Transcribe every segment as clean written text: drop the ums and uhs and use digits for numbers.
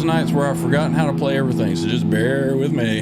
Nights where I've forgotten how to play everything, so just bear with me.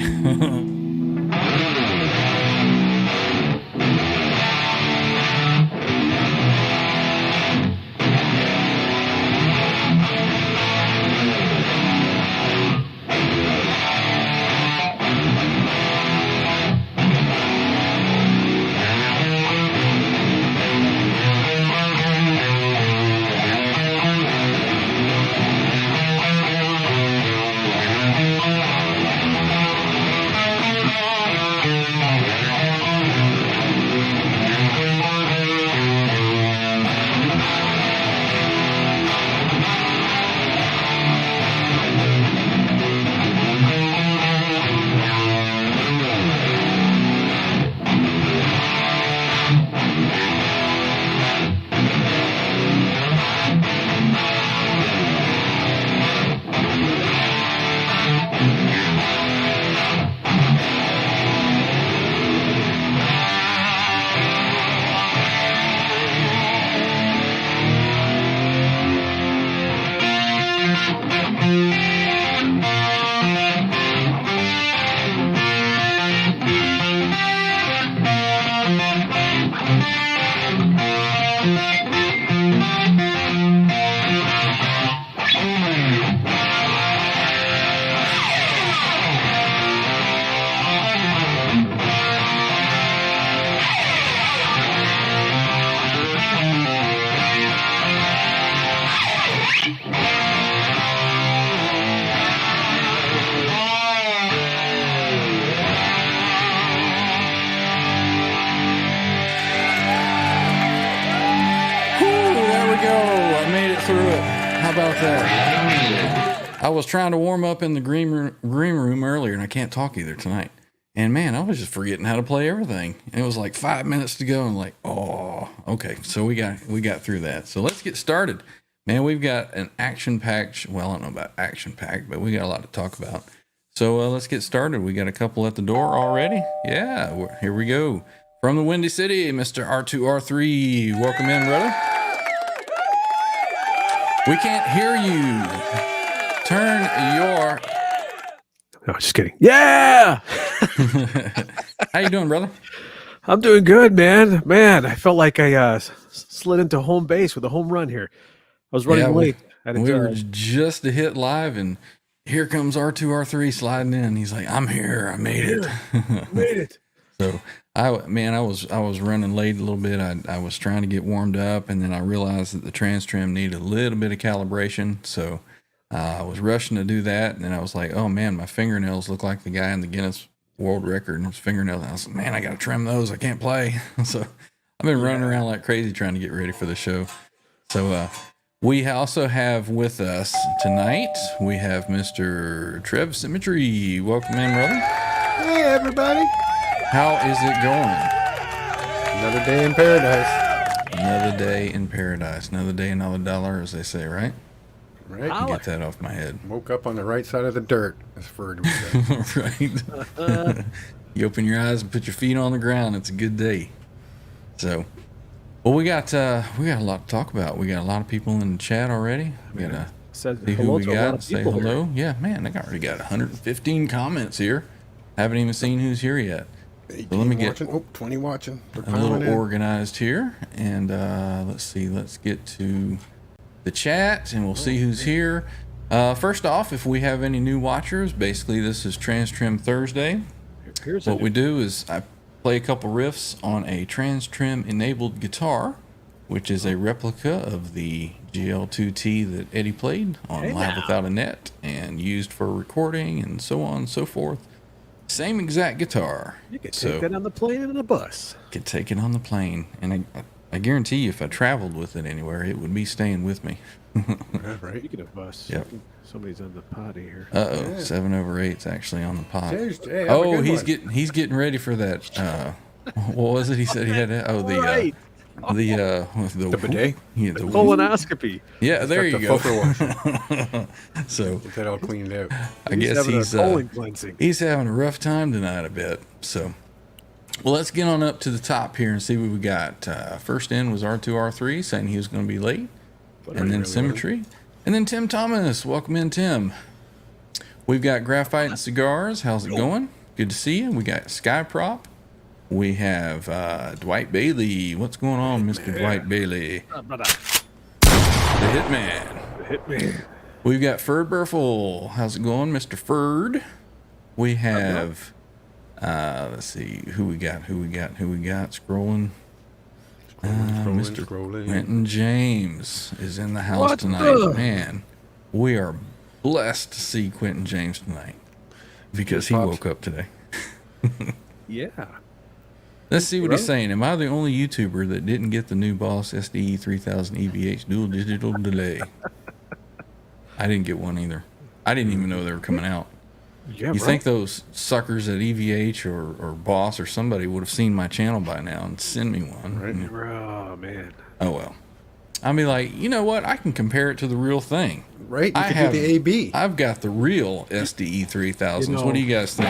I was trying to warm up in the green room earlier, and I can't talk either tonight. And man, I was just forgetting how to play everything. And it was like 5 minutes to go. And I'm like, oh, okay. So we got through that. So let's get started. Man, we've got an action-packed, well, I don't know about action-packed, but we got a lot to talk about. So let's get started. We got a couple at the door already. Yeah, here we go. From the Windy City, Mr. R2R3. Welcome in, brother. We can't hear you. Turn your... No, just kidding. Yeah! How you doing, brother? I'm doing good, man. Man, I felt like I slid into home base with a home run here. I was running late. We were just to hit live, and here comes R2R3 sliding in. He's like, I'm here. I made it. Made it. So, I was running late a little bit. I was trying to get warmed up, and then I realized that the TransTrem needed a little bit of calibration. So, I was rushing to do that, and then I was like, oh, man, my fingernails look like the guy in the Guinness World Record, and his fingernails. I was like, man, I got to trim those. I can't play. So, I've been running around like crazy trying to get ready for the show. So, we also have with us tonight, we have Mr. Trev Symmetry. Welcome in, brother. Hey, everybody. How is it going? Another day in paradise. Another day in paradise. Another day, another dollar, as they say, right? Right. I can get that off my head. Woke up on the right side of the dirt, as Ferd would say. Right. You open your eyes and put your feet on the ground. It's a good day. So... well, we got a lot to talk about. We got a lot of people in the chat already. We got said See who hello we to a lot got. of Say people hello. here. Yeah, man, I already got 115 comments here. Haven't even seen who's here yet. 18 So let me get watching. 20 watching. They're a little piling in. organized here, and let's see. Let's get to the chat, and we'll see who's here. First off, if we have any new watchers, basically this is TransTrem Thursday. Here's What we do is I play a couple riffs on a TransTrem enabled guitar, which is a replica of the GL2T that Eddie played on Hey Live now. Without a Net and used for recording and so on and so forth. Same exact guitar. You can So- take that on the plane and the bus. Could take it on the plane, and I guarantee you, if I traveled with it anywhere, it would be staying with me. Yeah, right. Speaking of bus, Yep. somebody's on the potty here. Uh-oh, Yeah. 7/8's actually on the pot. Hey, have a Oh, good one. he's getting ready for that. What was it? He said he had. Oh, the Right. The bidet? Yeah, the Colonoscopy. yeah. There you Got the go. filter washer. So Get that all cleaned out. I guess having he's a colon cleansing. he's having a rough time tonight a bit. So, well, let's get on up to the top here and see what we got. First in was R2R3 saying he was going to be late, and then Symmetry, and then Tim Thomas. Welcome in, Tim. We've got Graphite and Cigars. How's it going? Good to see you. We got Skyprop. We have Dwight Bailey. What's going on, Mr. Dwight Bailey? The Hitman. Hitman. We've got Ferd Burful. How's it going, Mr. Ferd? We have, let's see, who we got. Scrolling. Mr. Scrolling. Quentin James is in the house What tonight. the- Man, we are blessed to see Quentin James tonight because he Pops. woke up today. Yeah. Let's see what he's Really? saying. Am I the only YouTuber that didn't get the new Boss SDE-3000EVH dual digital delay? I didn't get one either. I didn't even know they were coming out. Yeah, You think those suckers at EVH or Boss or somebody would have seen my channel by now and send me one? Right. Oh, man. Oh, well. I'll be like, you know what? I can compare it to the real thing. Right? You I could have do the AB. I've got the real SDE-3000s. You know- What do you guys think?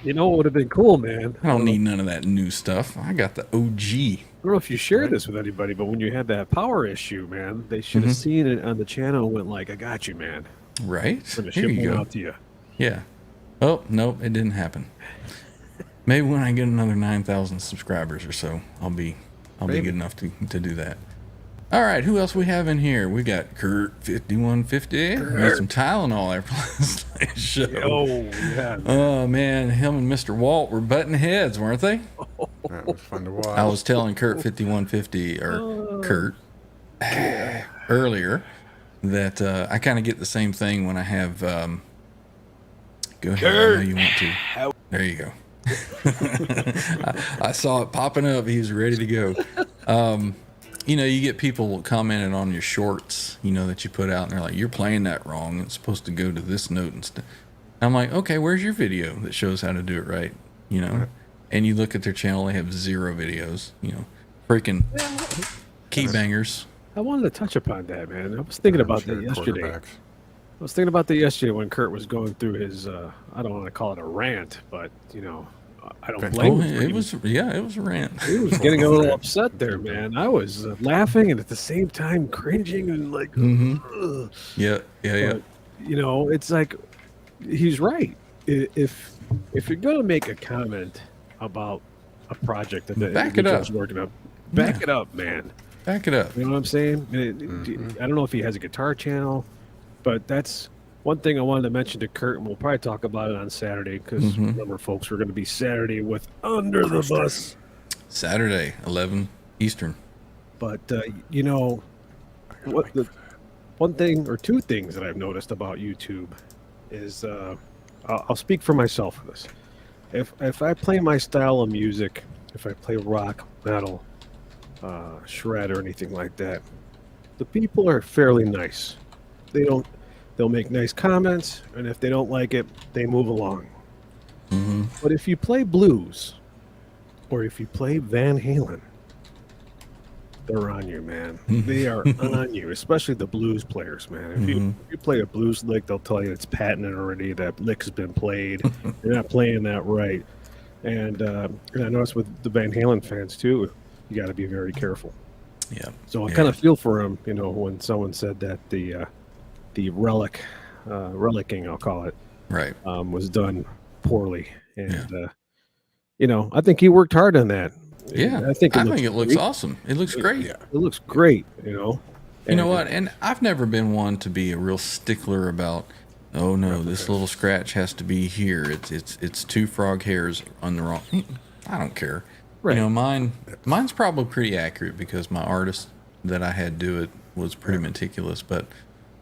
You know what would have been cool, man? I don't need none of that new stuff. I got the OG. I don't know if you shared this with anybody, but when you had that power issue, man, they should Mm-hmm. have seen it on the channel and went like, I got you, man. Right? I'm going to Here ship you one go. out to you. Yeah. Oh, nope, it didn't happen. Maybe when I get another 9,000 subscribers or so, I'll be Maybe. good enough to do that. All right, who else we have in here? We got Kurt 5150. We got some Tylenol after last show. Oh, yeah. Oh man, him and Mr. Walt were butting heads, weren't they? That was fun to watch. I was telling Kurt 5150 or Kurt earlier that I kind of get the same thing when I have. Go ahead. I know you want to. There you go. I saw it popping up. He was ready to go. You know, you get people commenting on your shorts, you know, that you put out, and they're like, "You're playing that wrong. It's supposed to go to this note and stuff." I'm like, "Okay, where's your video that shows how to do it right?" You know, and you look at their channel; they have 0 videos. You know, freaking key bangers. I wanted to touch upon that, man. I was thinking about that yesterday. Quarterbacks. I was thinking about that yesterday when Kurt was going through his, I don't want to call it a rant, but, you know, I don't blame Oh, him. for it him. was a rant. He was getting a little upset there, man. I was laughing and at the same time cringing and like, ugh. Yeah. But, you know, it's like he's right. If you're gonna make a comment about a project that the Back it up. individual's working on, back Yeah. it up, man. Back it up. You know what I'm saying? I don't know if he has a guitar channel, but that's one thing I wanted to mention to Kurt, and we'll probably talk about it on Saturday because remember, folks, we're going to be Saturday with Under the Bus. Saturday, 11 Eastern. But you know, what the one thing or two things that I've noticed about YouTube is I'll speak for myself for this. If I play my style of music, if I play rock, metal, shred, or anything like that, the people are fairly nice. They'll make nice comments, and if they don't like it, they move along. But if you play blues, or if you play Van Halen, they're on you, man. They are on you, especially the blues players, man. If you play a blues lick, they'll tell you it's patented already. That lick's been played. You're not playing that right. And I noticed with the Van Halen fans too, you got to be very careful. Yeah. So I kind of feel for him, when someone said that the relicking, I'll call it, Right. was done poorly, and I think he worked hard on that. Yeah, I think it looks awesome. It looks great. It looks great, You know what? And I've never been one to be a real stickler about, oh no, this little scratch has to be here. It's 2 frog hairs on the wrong. I don't care. Right. Mine's probably pretty accurate because my artist that I had do it was pretty meticulous, but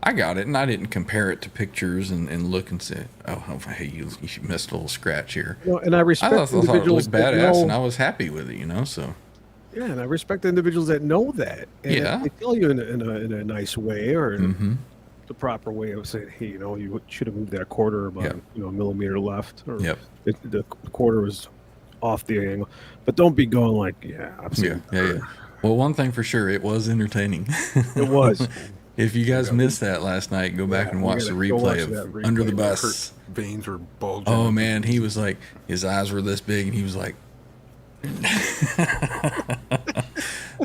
I got it and I didn't compare it to pictures and look and say, oh, hey, you missed a little scratch here. And I respect I thought it individuals looked badass and I was happy with it, so. Yeah, and I respect the individuals that know that. And if they tell you in a nice way or in the proper way of saying, hey, you should have moved that quarter about a millimeter left, or the quarter was off the angle. But don't be going like, I've seen yeah. Well, one thing for sure, it was entertaining. It was. If you guys missed that last night, go back and watch the replay of Under the Bus. Veins were bulging. Oh man, he was like, his eyes were this big, and he was like.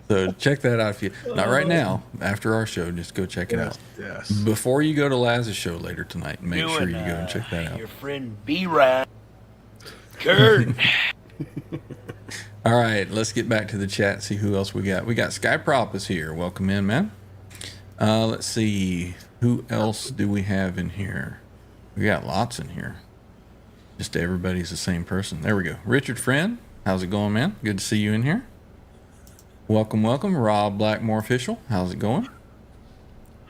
So check that out if you not right now. After our show, just go check it out. Yes. Before you go to Laz's show later tonight, make sure you go and check that out. Your friend B-Rad, Kurt. All right, let's get back to the chat. See who else we got. We got Skyprop is here. Welcome in, man. Let's see. Who else do we have in here? We got lots in here. Just everybody's the same person. There we go. Richard Friend, how's it going, man? Good to see you in here. Welcome. Rob Blackmore Official, how's it going?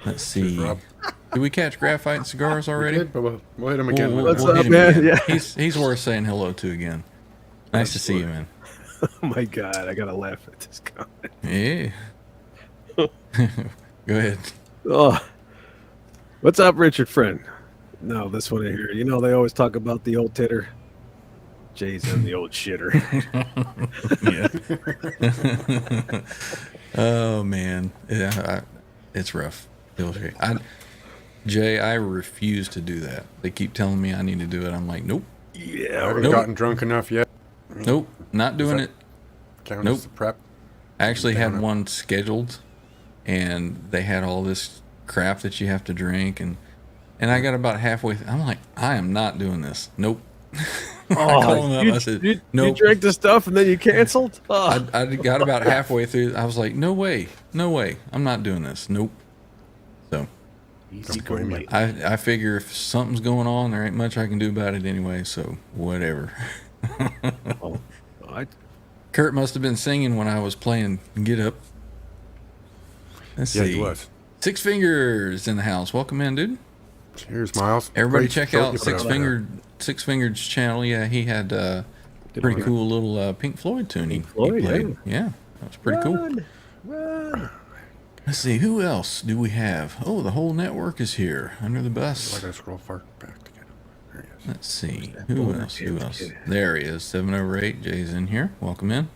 Let's see. Did we catch Graphite and Cigars already? We did, but we'll hit him again. What's up, man? Yeah. He's worth saying hello to again. Nice to see you, man. Oh my God, I gotta laugh at this comment. Yeah. Go ahead. Oh, what's up, Richard Friend? No, this one here. They always talk about the old titter. Jay's in the old shitter. Yeah. Oh man, yeah, it's rough. Jay, I refuse to do that. They keep telling me I need to do it. I'm like, nope. Yeah, I haven't gotten drunk enough yet. Nope, not doing it. Count Nope. as the prep. I actually had one scheduled, and they had all this crap that you have to drink, and I got about halfway. I'm like, I am not doing this. Nope. I called him up. I said, nope. You drank the stuff and then you canceled? Oh. I got about halfway through. I was like, no way. I'm not doing this. Nope. So I figure if something's going on, there ain't much I can do about it anyway. So whatever. Kurt must have been singing when I was playing Get Up. Let's see. He was. Six Fingers in the house. Welcome in, dude. Cheers, Miles. Everybody Great check show out you put Six Fingered's channel. Yeah, he had pretty cool little Pink Floyd tune he played. Yeah, that was pretty cool. Run. Let's see, who else do we have? Oh, the whole network is here. Under the Bus. I gotta scroll far back to get him. There he is. Let's see. Who else? There he is. 7/8. Jay's in here. Welcome in.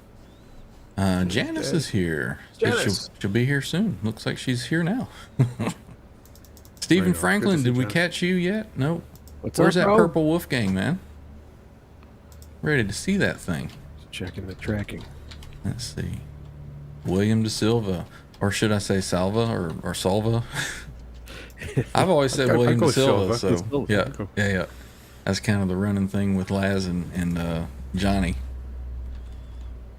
Janice is here. Janice. She'll be here soon. Looks like she's here now. Stephen Right on. Franklin, Good to did see we Janice. catch you yet? Nope. up, Where's that bro? purple Wolfgang, man? Ready to see that thing. Checking the tracking. Let's see. William De Silva. Or should I say Salva or Salva? I've always said I William go De Silva. Silva. So yeah. That's kind of the running thing with Laz and Johnny.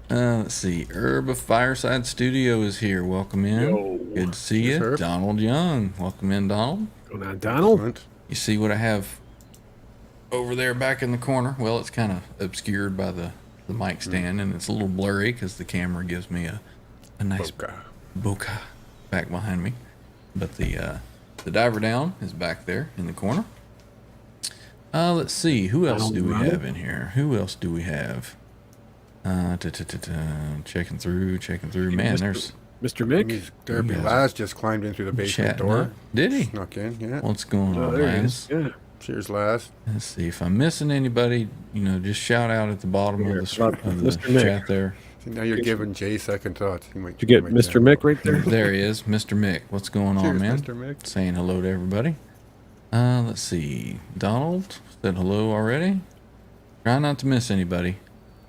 Let's see. Herb of Fireside Studio is here. Welcome in. Yo. Good to see Yes, you. Herb. Donald Young. Welcome in, Donald. Going on, Donald? Excellent. You see what I have over there back in the corner? Well, it's kind of obscured by the mic stand, and it's a little blurry because the camera gives me a nice bokeh back behind me. But the diver down is back there in the corner. Let's see. Who else do we have in here? Who else do we have? Checking through. Man, there's Mr. Mick? He's there. You guys Laz just climbed in through the basement chatting door. up. Did he? Snuck in, yeah. What's going on, There he Laz? is. Yeah. Cheers, Laz. Let's see if I'm missing anybody. Just shout out at the bottom Here, of the Mr. Mick. chat there. Now you're giving Jay second thoughts. Did you get Mr. Mick right there? There he is, Mr. Mick. What's going on, Cheers, man? Mr. Mick. Saying hello to everybody. Let's see. Donald said hello already. Try not to miss anybody.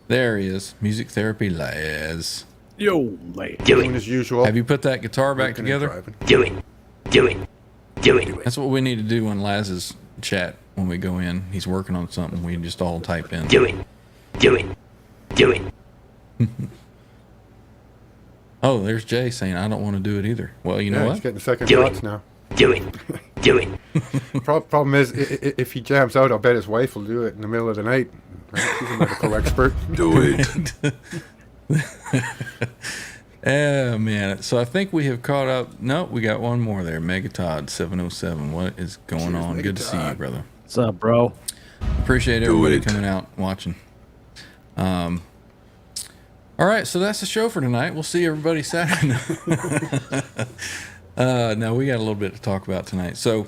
There he is. Music Therapy Laz. Yo, late. Doing as usual. Have you put that guitar back Working and together? driving. Do it. Do it. Do it. That's what we need to do in Laz's chat when we go in. He's working on something. We just all type in. Do it. Do it. Do it. Oh, there's Jay saying, I don't want to do it either. Well, you know He's what? getting second Do thoughts it. now. Do it. Do it. Problem is, if he jams out, I'll bet his wife will do it in the middle of the night. Right? She's a medical expert. Do it. Oh, man. So I think we have caught up. No, we got one more there. Megatod 707. What is going Cheers, on? Good to see you, Megatod. brother. What's up, bro? Appreciate everybody coming out watching. All right, so that's the show for tonight. We'll see everybody Saturday. No, we got a little bit to talk about tonight. So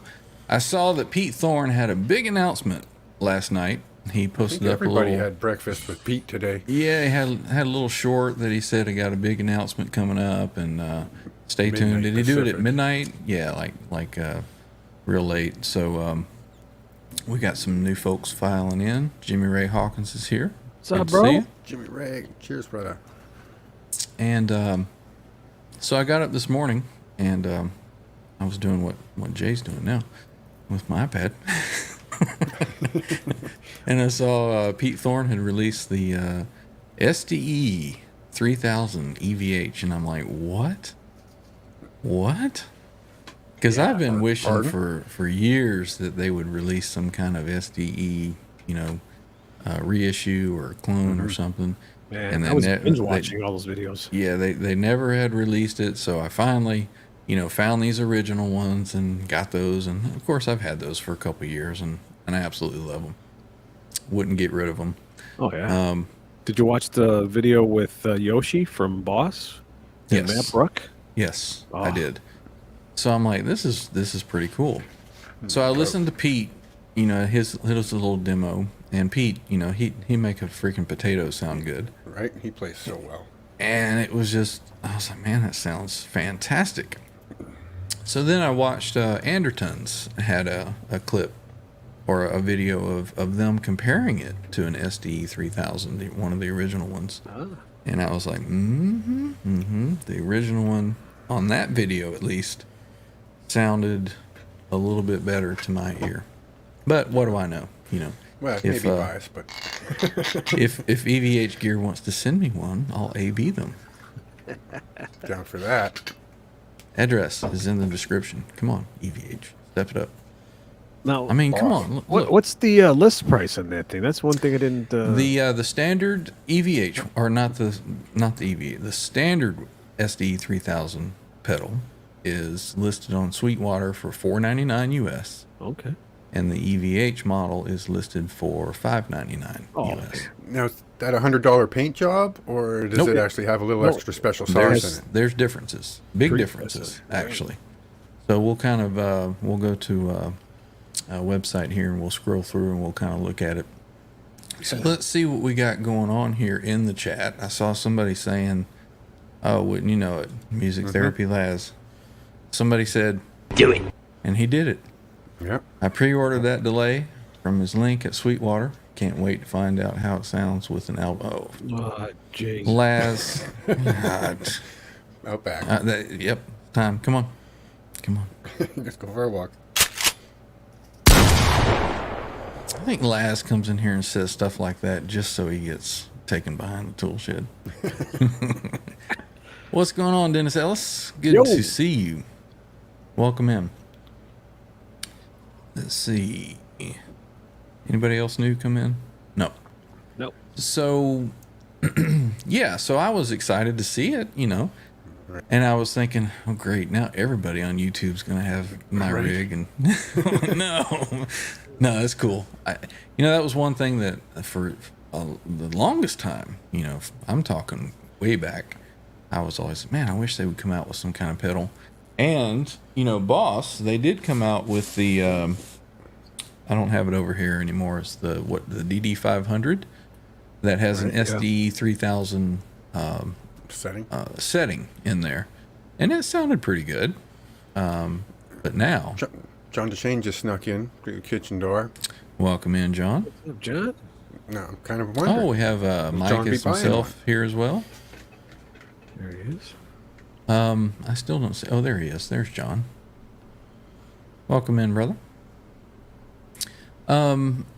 I saw that Pete Thorne had a big announcement last night. He I posted think up a everybody little. had breakfast with Pete today. Yeah, he had a little short that he said he got a big announcement coming up, and stay tuned. Midnight Did he do it at Pacific. midnight? Yeah, like real late. So we got some new folks filing in. Jimmy Ray Hawkins is here. What's up, Good to bro? see you. Jimmy Ray. Cheers, brother. And so I got up this morning, and I was doing what Jay's doing now with my iPad. And I saw Pete Thorne had released the SDE-3000EVH, and I'm like, what? What? Because I've been wishing Pardon? for years that they would release some kind of SDE, reissue or clone or something. Man, And I they was ne- binge they- watching all those videos. Yeah, they never had released it, so I finally, found these original ones and got those. And of course, I've had those for a couple of years, and I absolutely love them. Wouldn't get rid of them. Oh yeah. Did you watch the video with Yoshi from Boss? And Yes. Matt Brook? Yes, I Oh. did. So I'm like, this is pretty cool. So I listened to Pete, his little demo, and Pete, he make a freaking potato sound good. Right? He plays so well. And it was just, I was like, man, that sounds fantastic. So then I watched Andertons had a clip or a video of them comparing it to an SDE-3000, one of the original ones. And I was like, the original one on that video at least sounded a little bit better to my ear. But what do I know? Well, it If, may be biased, but if EVH Gear wants to send me one, I'll AB them. down for that. Address is in the description. Come on, EVH, step it up. Now, I mean, come on. Look. what's the list price on that thing? That's one thing I didn't. The standard EVH, or not the EVH, the standard SDE-3000 pedal is listed on Sweetwater for $4.99 US, Okay. and the EVH model is listed for $5.99 Oh, US. Now, is that $100 paint job, or does Nope. it actually have a little Nope. extra special sauce in it? There's differences, big Pretty differences impressive. actually. So we'll kind of we'll go to a website here and we'll scroll through and we'll kind of look at it. So let's see what we got going on here in the chat. I saw somebody saying, "Oh, wouldn't you know it? Music Therapy Laz." Somebody said, Do it. and he did it. Yep. I pre-ordered that delay from his link at Sweetwater. Can't wait to find out how it sounds with an elbow. Jeez. Laz, God. Out back. Yep, time. Come on. Let's go for a walk. I think Laz comes in here and says stuff like that just so he gets taken behind the tool shed. What's going on, Dennis Ellis? Good Yo. to see you. Welcome in. Let's see. Anybody else new come in? No. Nope. So, yeah, so I was excited to see it, and I was thinking, oh, great, now everybody on YouTube's going to have my rig. And no, it's cool. That was one thing that for the longest time, I'm talking way back, I was always, man, I wish they would come out with some kind of pedal. And, Boss, they did come out with the, I don't have it over here anymore. It's the DD500 that has an Right, yeah. SDE-3000 setting. in there, and it sounded pretty good. But now, John DeShane just snuck in through the kitchen door. welcome in, John. What's up, John? Now I'm kind of wondering. Oh, we have Mike John be as buying himself here as well. There he is. I still don't see. Oh, there he is. There's John. Welcome in, brother.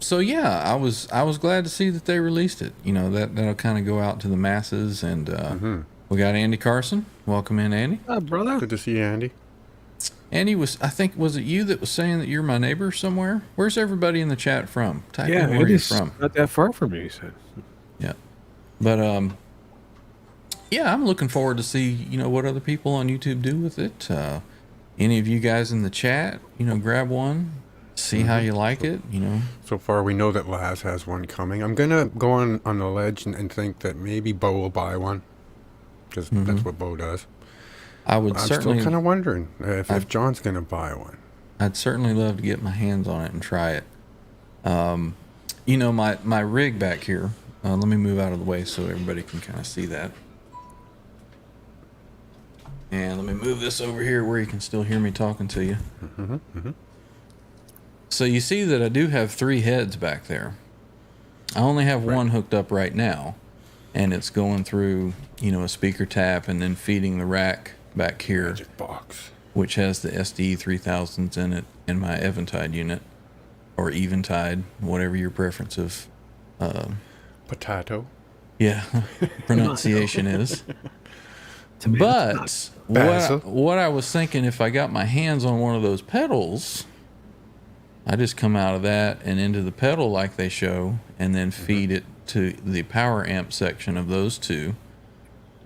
So yeah, I was glad to see that they released it. You know, that'll kind of go out to the masses, and we got Andy Carson. Welcome in, Andy. Hi, brother. Good to see you, Andy. Andy was it you that was saying that you're my neighbor somewhere? Where's everybody in the chat from? Type in where you're from. Not that far from you, he said. Yeah, but yeah, I'm looking forward to see what other people on YouTube do with it. Any of you guys in the chat, grab one. See how you like it, So far, we know that Laz has one coming. I'm gonna go on the ledge and think that maybe Bo will buy one, because that's what Bo does. I'm still kind of wondering if John's gonna buy one. I'd certainly love to get my hands on it and try it. My rig back here. Let me move out of the way so everybody can kind of see that. And let me move this over here where you can still hear me talking to you. So you see that I do have 3 heads back there. I only have one hooked up right now, and it's going through, a speaker tap and then feeding the rack back here, Magic box, which has the SDE-3000s in it, in my Eventide unit, or Eventide, whatever your preference of potato. Yeah, pronunciation is. But what I was thinking, if I got my hands on one of those pedals, I just come out of that and into the pedal like they show, and then feed it to the power amp section of those two,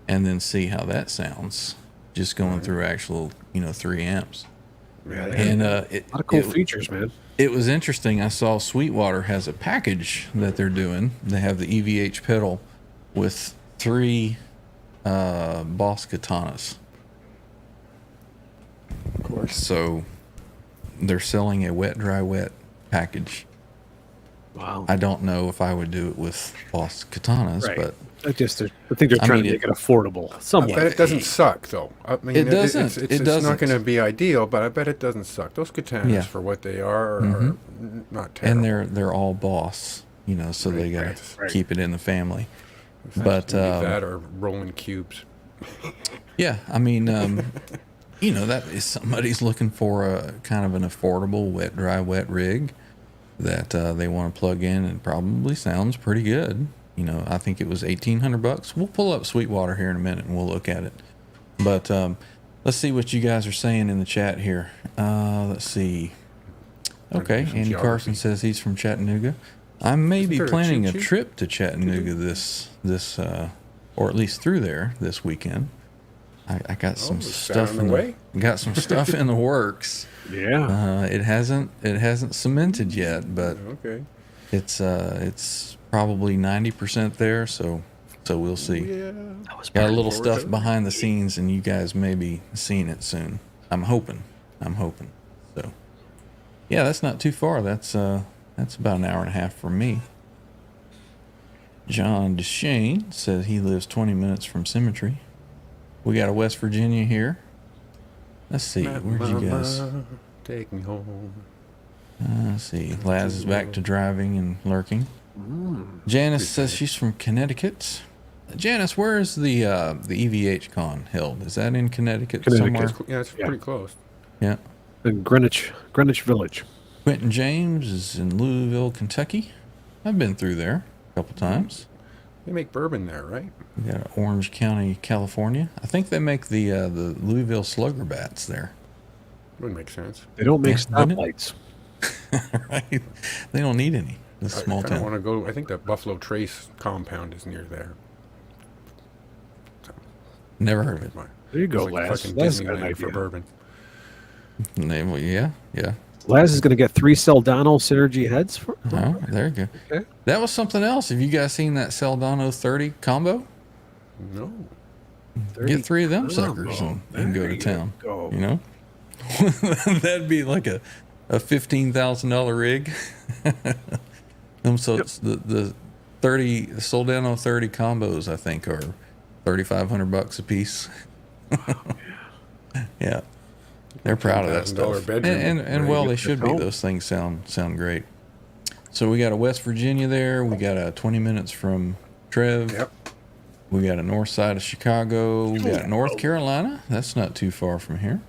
and then see how that sounds. Just going through actual, 3 amps. Yeah, And a lot of cool features, man. It was interesting. I saw Sweetwater has a package that they're doing. They have the EVH pedal with 3 Boss Katanas. Of course. So they're selling a wet, dry, wet package. Wow. I don't know if I would do it with Boss Katanas, Right. but I think they're trying to make it affordable. I Somewhat. bet it doesn't suck, though. I mean, It doesn't. It's It doesn't. not going to be ideal, but I bet it doesn't suck. Those katanas, for what they are not terrible. and they're all Boss, so they got to right. keep it in the family. But that or rolling cubes. yeah, I mean, that is somebody's looking for a kind of an affordable wet, dry, wet rig that they want to plug in, and probably sounds pretty good. I think it was $1,800. We'll pull up Sweetwater here in a minute and we'll look at it. But let's see what you guys are saying in the chat here. Let's see. Okay, Andy Carson says he's from Chattanooga. I may be planning a trip to Chattanooga this or at least through there this weekend. I got some stuff in the works. Yeah. It hasn't cemented yet, but it's probably 90% there, so we'll see. Yeah. Got a little stuff behind the scenes, and you guys may be seeing it soon. I'm hoping. So yeah, that's not too far. That's about an hour and a half from me. John DeShane says he lives 20 minutes from Symmetry. We got a West Virginia here. Let's see, where'd you guys? Take me home. Let's see. Laz is back to driving and lurking. Janice says she's from Connecticut. Janice, where is the EVH con held? Is that in Connecticut somewhere? Yeah, it's pretty close. Yeah. In Greenwich Village. Quentin James is in Louisville, Kentucky. I've been through there a couple times. They make bourbon there, right? We got Orange County, California. I think they make the Louisville Slugger bats there. Would make sense. They don't make wouldn't stoplights. Right? They don't need any. This small I town. want to go. I think that Buffalo Trace compound is near there. Never heard of it. There you go, It's like Laz. fucking Laz got an Disneyland for idea. bourbon. Well, yeah. Laz is going to get 3 Seldano Synergy heads for. Oh, there you go. Okay. That was something else. Have you guys seen that Seldano 30 combo? No. Get 3 of them suckers and go to town. Go. That'd be like a $15,000 rig. So it's the 30 Soldano 30 combos, I think, are $3,500 a piece. Yeah, they're proud of that $10,000 stuff, bedroom. and well, they should be. Those things sound great. So we got a West Virginia there. We got a 20 minutes from Trev. Yep. We got a north side of Chicago. We got North Carolina. That's not too far from here.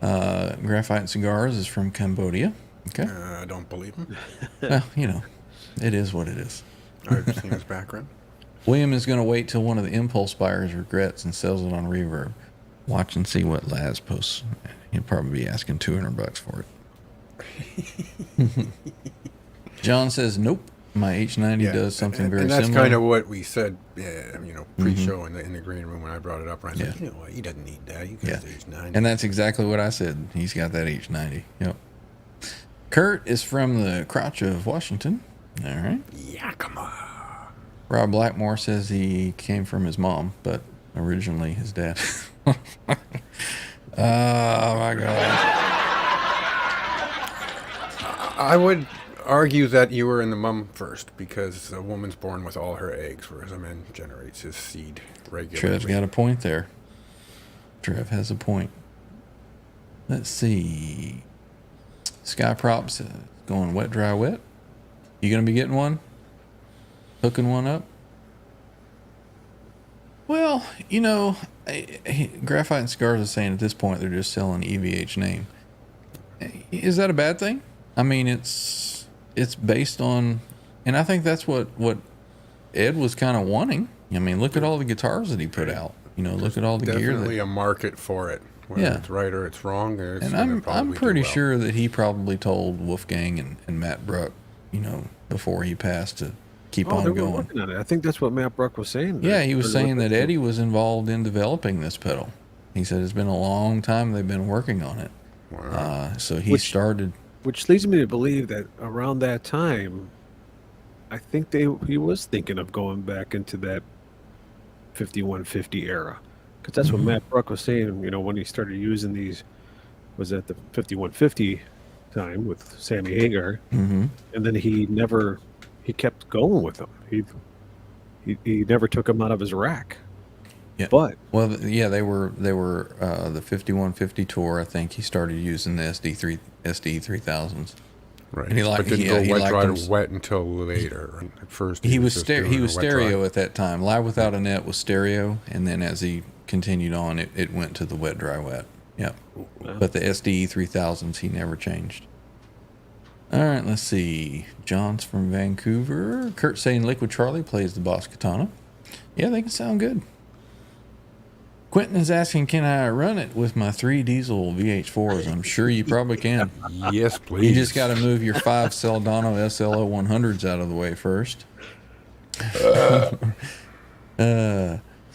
Graphite and Cigars is from Cambodia. Okay. I don't believe him. Well, you know, it is what it is. I've seen his background. William is going to wait till one of the impulse buyers regrets and sells it on Reverb. Watch and see what Laz posts. He'll probably be asking $200 for it. John says, nope. My H90 does something very similar. And that's kind of what we said, pre-show in the green room when I brought it up. And I said, you know what, he doesn't need that. He got the H90. And that's exactly what I said. He's got that H90. Yep. Kurt is from the crotch of Washington. All right. Yakima. Rob Blackmore says he came from his mom, but originally his dad. Oh, my God. I would argue that you were in the mum first, because a woman's born with all her eggs, whereas a man generates his seed regularly. Trev's got a point there. Trev has a point. Let's see. Sky Props going wet, dry, wet. You going to be getting one? Hooking one up? Well, you know, Graphite and Cigars is saying at this point they're just selling EVH name. Is that a bad thing? I mean, it's based on, and I think that's what Ed was kind of wanting. I mean, look at all the guitars that he put out. You know, look at all the gear. Definitely a market for it. Whether it's right or it's wrong. And I'm pretty sure that he probably told Wolfgang and Matt Bruck, you know, before he passed to keep on they going. were working on it. I think that's what Matt Bruck was saying. Yeah, he was saying that Eddie was involved in developing this pedal. He said it's been a long time they've been working on it. Wow. So he started. Which leads me to believe that around that time, I think he was thinking of going back into that 5150 era. Because that's what Matt Bruck was saying, you know, when he started using these, was at the 5150 time with Sammy Hagar. And then he kept going with them. He never took them out of his rack. Yeah. But they were the 5150 tour. I think he started using the SDE-3000s. Right. And he but didn't go he wet, liked dry them. to wet until later. And at first He was just doing he a was wet stereo dry. at that time. Live Without a Net was stereo, and then as he continued on, it went to the wet, dry, wet. Yep. But the SDE-3000s he never changed. All right, let's see. John's from Vancouver. Kurt saying Liquid Charlie plays the Boss Katana. Yeah, they can sound good. Quentin is asking, can I run it with my 3 diesel VH4s? I'm sure you probably can. Yes, please. You just got to move your 5 Celdano SLO 100s out of the way first.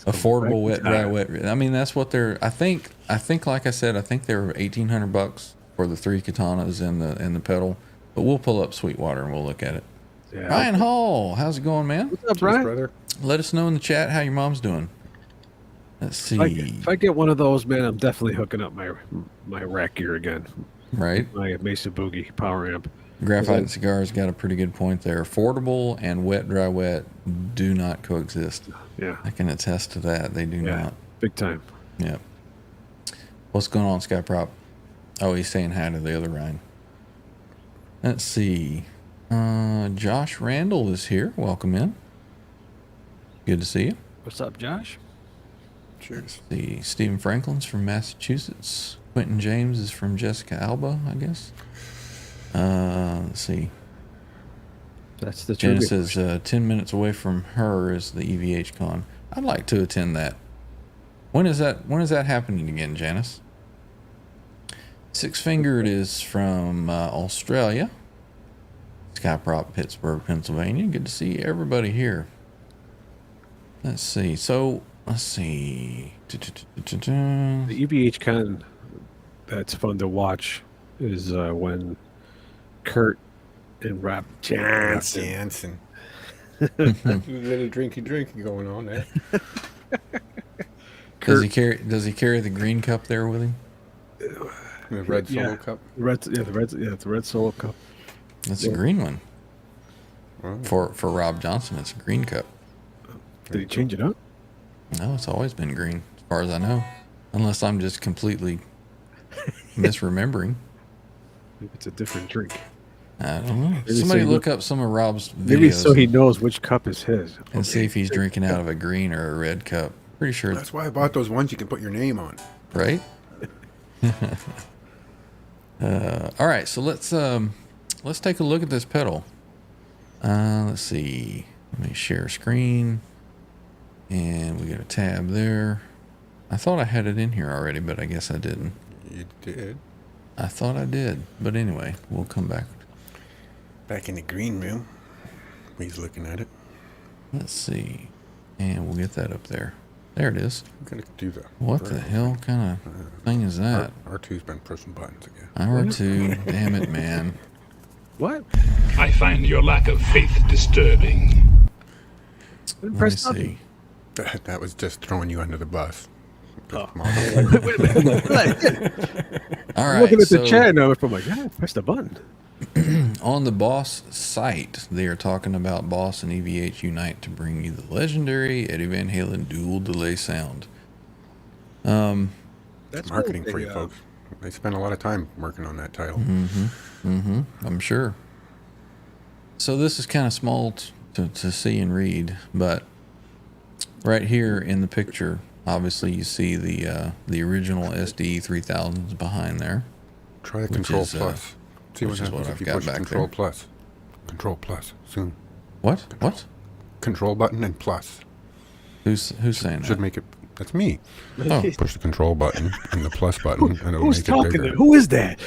Affordable wet, dry, wet. I mean, that's what they're. I think, like I said, I think they were $1,800 for the 3 katanas and the pedal. But we'll pull up Sweetwater and we'll look at it. Yeah. Ryan Hall, how's it going, man? What's up, Ryan? Brother? Let us know in the chat how your mom's doing. Let's see. If I get one of those, man, I'm definitely hooking up my rack gear again. Right. My Mesa Boogie power amp. Graphite and Cigars got a pretty good point there. Affordable and wet, dry, wet do not coexist. Yeah. I can attest to that. They do not. Big time. Yep. What's going on, Sky Prop? Oh, he's saying hi to the other Ryan. Let's see. Josh Randall is here. Welcome in. Good to see you. What's up, Josh? Cheers. The Stephen Franklin's from Massachusetts. Quentin James is from Jessica Alba, I guess. Let's see. That's the Janice says 10 minutes away from her is the EVH Con. I'd like to attend that. When is that happening again, Janice? Six Fingered is from Australia. Skyprop, Pittsburgh, Pennsylvania. Good to see everybody here. Let's see. So, let's see. The EVH Con that's fun to watch is when Kurt and Rob Johnson. A little drinky going on there. Does he carry the green cup there with him? The red solo cup. The red solo cup. That's a green one. Oh. For Rob Johnson, it's a green cup. Did he change it up? No, it's always been green, as far as I know, unless I'm just completely misremembering. Maybe it's a different drink. I don't know. Maybe Somebody so look up some of Rob's Maybe so he videos knows which cup is his. and see if he's drinking out of a green or a red cup. Pretty sure, That's why I bought those ones you can put your name on. right? All right, so let's take a look at this pedal. Let's see. Let me share screen, and we got a tab there. I thought I had it in here already, but I guess I didn't. You did. I thought I did, but anyway, we'll come back. Back in the green room. He's looking at it. Let's see, and we'll get that up there. There it is. I'm gonna do that. What the hell kind of thing is that? R2's been pushing buttons again. R2, damn it, man. What? I find your lack of faith disturbing. Let me Press button. see. That was just throwing you under the bus. Oh. Model. Wait a minute. All I'm right, looking at so the chat now. I'm like, yeah, press the button. on the Boss site, they are talking about Boss and EVH unite to bring you the legendary Eddie Van Halen dual delay sound. That's Marketing cool. for you folks. They spent a lot of time working on that title. I'm sure. So this is kind of small to see and read, but right here in the picture, obviously you see the original SDE-3000s behind there. Try the Which Control is, Plus. See what which is happens what if I've you got push back Control there. Plus. Control Plus soon. What? What? Control button and plus. Who's saying Should that? make it. That's me. Oh, Push the Control button and the plus button, and it'll Who's make it talking bigger. there? Who is that?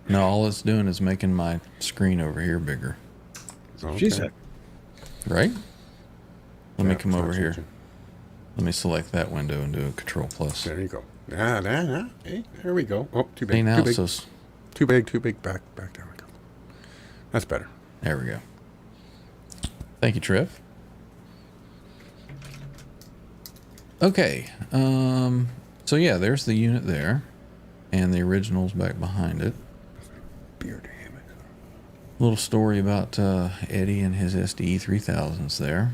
no, all it's doing is making my screen over here bigger. Okay. She said. Right? Let me Yeah, come it's over not here. changing. Let me select that window and do a Control Plus. There you go. Hey, there we go. Oh, too Hey, big. now Too it big. says, Too big. Too big. Back down. That's better. there we go. Thank you, Trev. Okay. So yeah, there's the unit there, and the original's back behind it. Beard hammock. Little story about Eddie and his SDE-3000s there.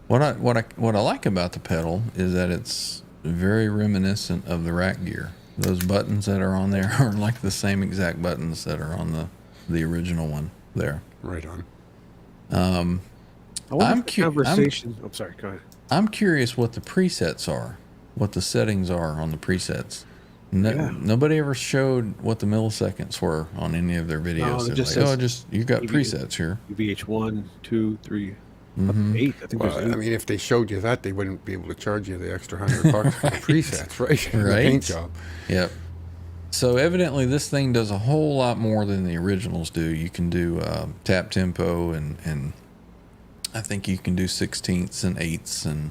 What I like about the pedal is that it's very reminiscent of the rack gear. Those buttons that are on there are like the same exact buttons that are on the original one there. Right on. I wonder I'm if the cu- I'm- conversation. I'm sorry. Go ahead. I'm curious what the presets are, what the settings are on the presets. Yeah. Nobody ever showed what the milliseconds were on any of their videos. No, it They're just like, says you got EV. presets here. VH 1, 2, 3, Mm-hmm. 8. I think Well, there's 8. I mean, if they showed you that, they wouldn't be able to charge you the extra $100 for the presets, right? The Right. paint job. Yep. So evidently this thing does a whole lot more than the originals do. You can do tap tempo and I think you can do 16ths and 8ths and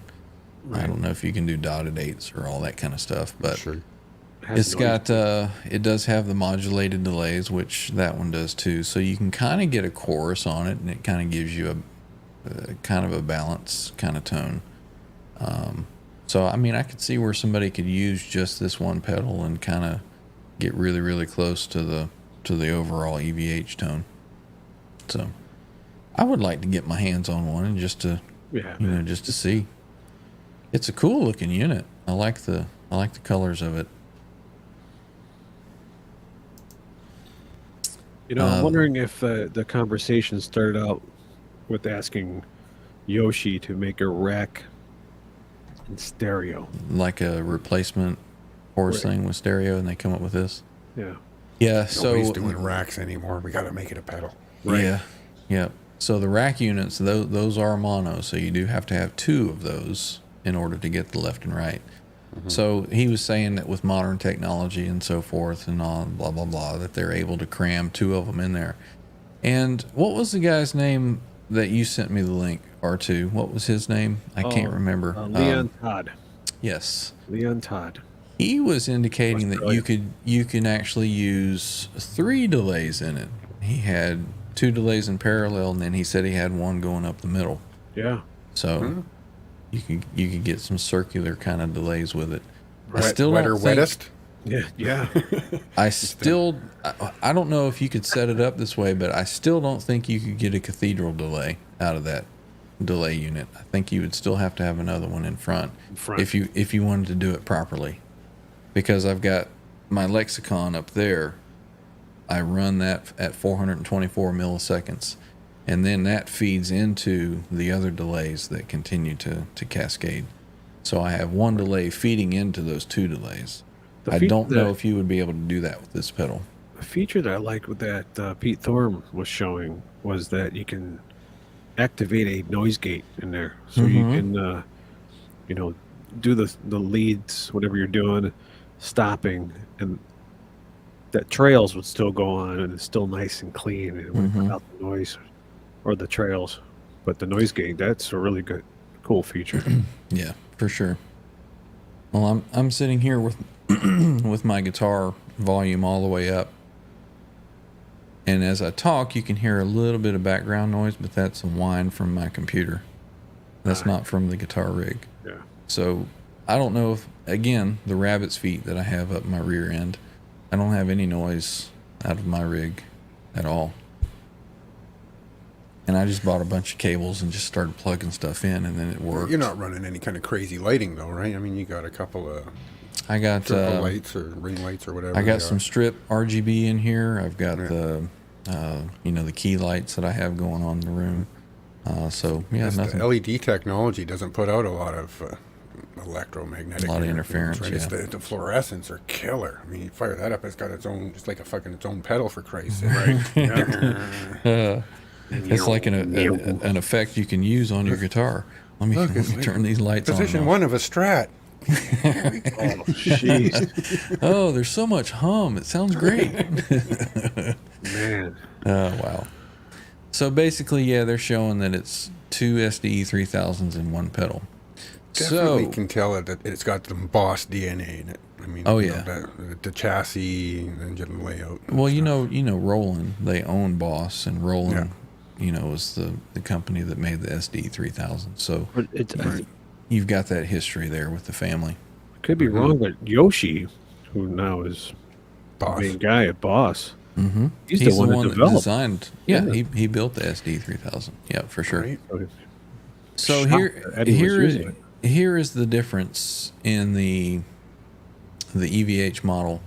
I don't know if you can do dotted 8ths or all that kind of stuff, but Sure. it's got it does have the modulated delays, which that one does too. So you can kind of get a chorus on it, and it kind of gives you a kind of a balance kind of tone. So I mean, I could see where somebody could use just this one pedal and kind of get really, really close to the overall EVH tone. So I would like to get my hands on one and just to just to see. It's a cool looking unit. I like the colors of it. I'm wondering if the conversation started out with asking Yoshi to make a rack in stereo. Like a replacement horse Right. thing with stereo, and they come up with this. Yeah. Yeah, Nobody's so doing racks anymore. We got to make it a pedal. yeah. So the rack units, those are mono, so you do have to have two of those in order to get the left and right. So he was saying that with modern technology and so forth and all blah blah blah, that they're able to cram two of them in there. And what was the guy's name that you sent me the link, R2? What was his name? I can't remember. Leon Todd. Yes. Leon Todd. He was indicating that Australia. you can actually use 3 delays in it. He had 2 delays in parallel, and then he said he had one going up the middle. Yeah. So you could get some circular kind of delays with it. I Wet, still wetter, don't think, wettest. Yeah. Yeah. I don't know if you could set it up this way, but I still don't think you could get a cathedral delay out of that. delay unit. I think you would still have to have another one in front, front. if you wanted to do it properly. Because I've got my lexicon up there. I run that at 424 milliseconds, and then that feeds into the other delays that continue to cascade. So I have one delay feeding into those two delays. I don't know if you would be able to do that with this pedal. A feature that I liked with that Pete Thorne was showing was that you can activate a noise gate in there, so you can, do the leads, whatever you're doing, stopping, and that trails would still go on, and it's still nice and clean, and it wouldn't cut out the noise or the trails. But the noise gate, that's a really cool feature. Yeah, for sure. Well, I'm sitting here with with my guitar volume all the way up, and as I talk, you can hear a little bit of background noise, but that's a whine from my computer. That's not from the guitar rig. Yeah. So I don't know if, again, the rabbit's feet that I have up my rear end, I don't have any noise out of my rig at all. And I just bought a bunch of cables and just started plugging stuff in, and then it worked. You're not running any kind of crazy lighting, though, right? I mean, you got a couple of I got triple lights or ring lights or whatever. I got some strip RGB in here. I've got the the key lights that I have going on in the room. So yeah, nothing. The LED technology doesn't put out a lot of electromagnetic. A lot of interference. Right? Yeah. The fluorescents are killer. I mean, you fire that up, it's got its own, it's like its own pedal, for Christ's sake. Right. It's like an effect you can use on your guitar. Let me turn these lights on. Position one of a Strat. Oh, jeez. Oh, there's so much hum. It sounds great. Man. Oh, wow. So basically, yeah, they're showing that it's two SDE-3000s in one pedal. Definitely can tell that it's got some Boss DNA in it. I mean, the chassis, engine layout. Well, you know, Roland, they own Boss, and Roland, is the company that made the SD-3000. So you've got that history there with the family. Could be wrong, but Yoshi, who now is Boss. the main guy at Boss, he's the one that designed. Yeah, he built the SD-3000. Yeah, for sure. Right. So here is the difference in the EVH model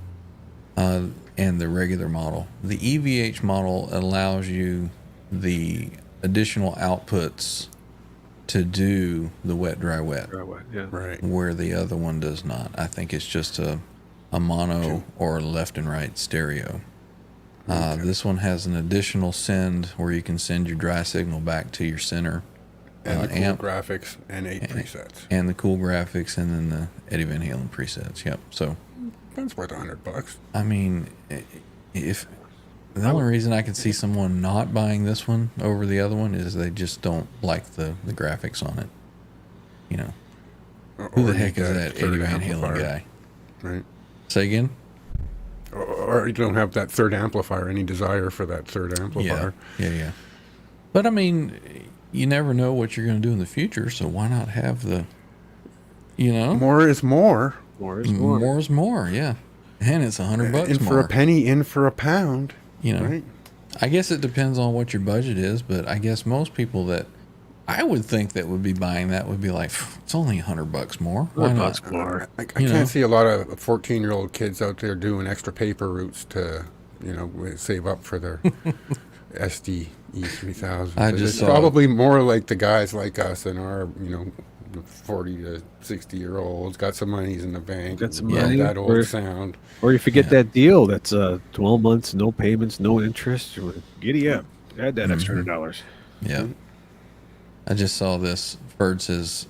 and the regular model. The EVH model allows you the additional outputs to do the wet, dry, wet. Right. Where the other one does not. I think it's just a mono or left and right stereo. This one has an additional send where you can send your dry signal back to your center. And the cool amp, graphics and 8 presets. And the cool graphics and then the Eddie Van Halen presets. Yep. So that's worth $100. I mean, if the only reason I could see someone not buying this one over the other one is they just don't like the graphics on it. You know, who the heck is that Eddie Van Halen guy? Right. Say again. Or you don't have that third amplifier. Any desire for that third amplifier? Yeah. But I mean, you never know what you're going to do in the future, so why not have the, More is more. More is more. More is more, yeah. And it's $100 more. In for a penny, in for a pound. Right? I guess it depends on what your budget is, but I guess most people that I would think that would be buying that would be like, it's only $100 more. Why not? More. I can't see a lot of 14-year-old kids out there doing extra paper routes to, save up for their SDE-3000. It's probably more like the guys like us and our, 40 to 60-year-olds got some monies in the bank. Got some money. That old sound. Or if you get that deal that's 12 months, no payments, no interest, giddy up. Add that extra $100. Yeah. I just saw this. Bird says,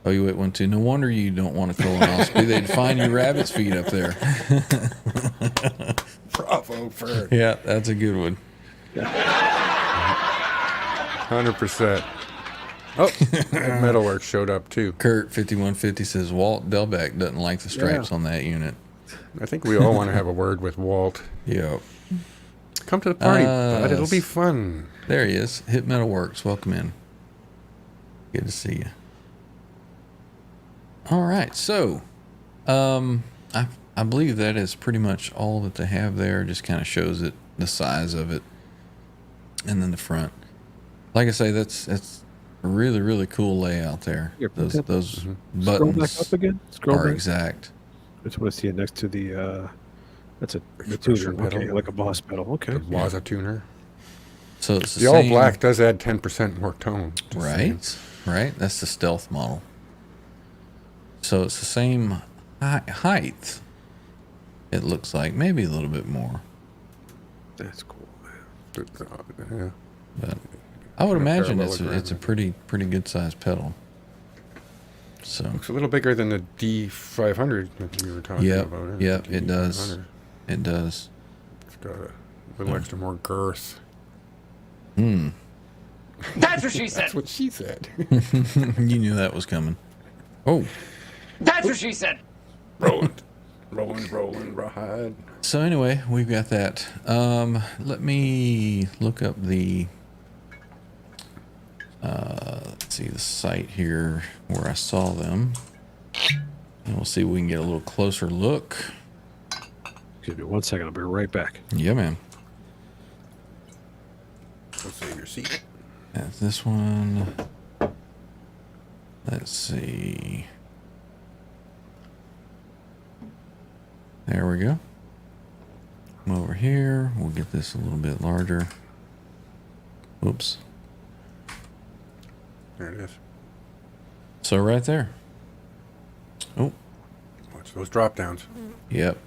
"Oh, you went one too. No wonder you don't want a colonoscopy. They'd find you rabbit's feet up there." Bravo, Bird. Yeah, that's a good one. 100%. Oh, Metalworks showed up too. Kurt 5150 says Walt Delbeck doesn't like the stripes on that unit. I think we all want to have a word with Walt. Yeah. Come to the party, bud. It'll be fun. There he is. Hit Metalworks. Welcome in. Good to see you. All right. So, I believe that is pretty much all that they have there. Just kind of shows it, the size of it, and then the front. Like I say, that's really, really cool layout there. Here, put Those that- buttons Scroll back up again. Scroll are back. exact. I just want to see it next to the. That's the Expression tuner. Okay, pedal. like a boss pedal. Okay. The Waza tuner. So it's the The all same, black does add 10% more tone. just saying. right? That's the stealth model. So it's the same height. It looks like maybe a little bit more, That's cool, man. Yeah. but I would A imagine it's parallelogram. a pretty good sized pedal. So Looks a little bigger than the D500 that we were talking Yep, about. yep, The it does. D500. it does. It's got a little extra more girth. That's what she said. That's what she said. You knew that was coming. Oh, That's what she said. rolling, rawhide. so anyway, we've got that. Let me look up the. Let's see the site here where I saw them, and we'll see if we can get a little closer look. Excuse me 1 second. I'll be right back. Yeah, man. Let's save your seat. That's this one. Let's see. There we go. Come over here. We'll get this a little bit larger. Oops. There it is. So right there. Oh, Watch those drop downs. yep.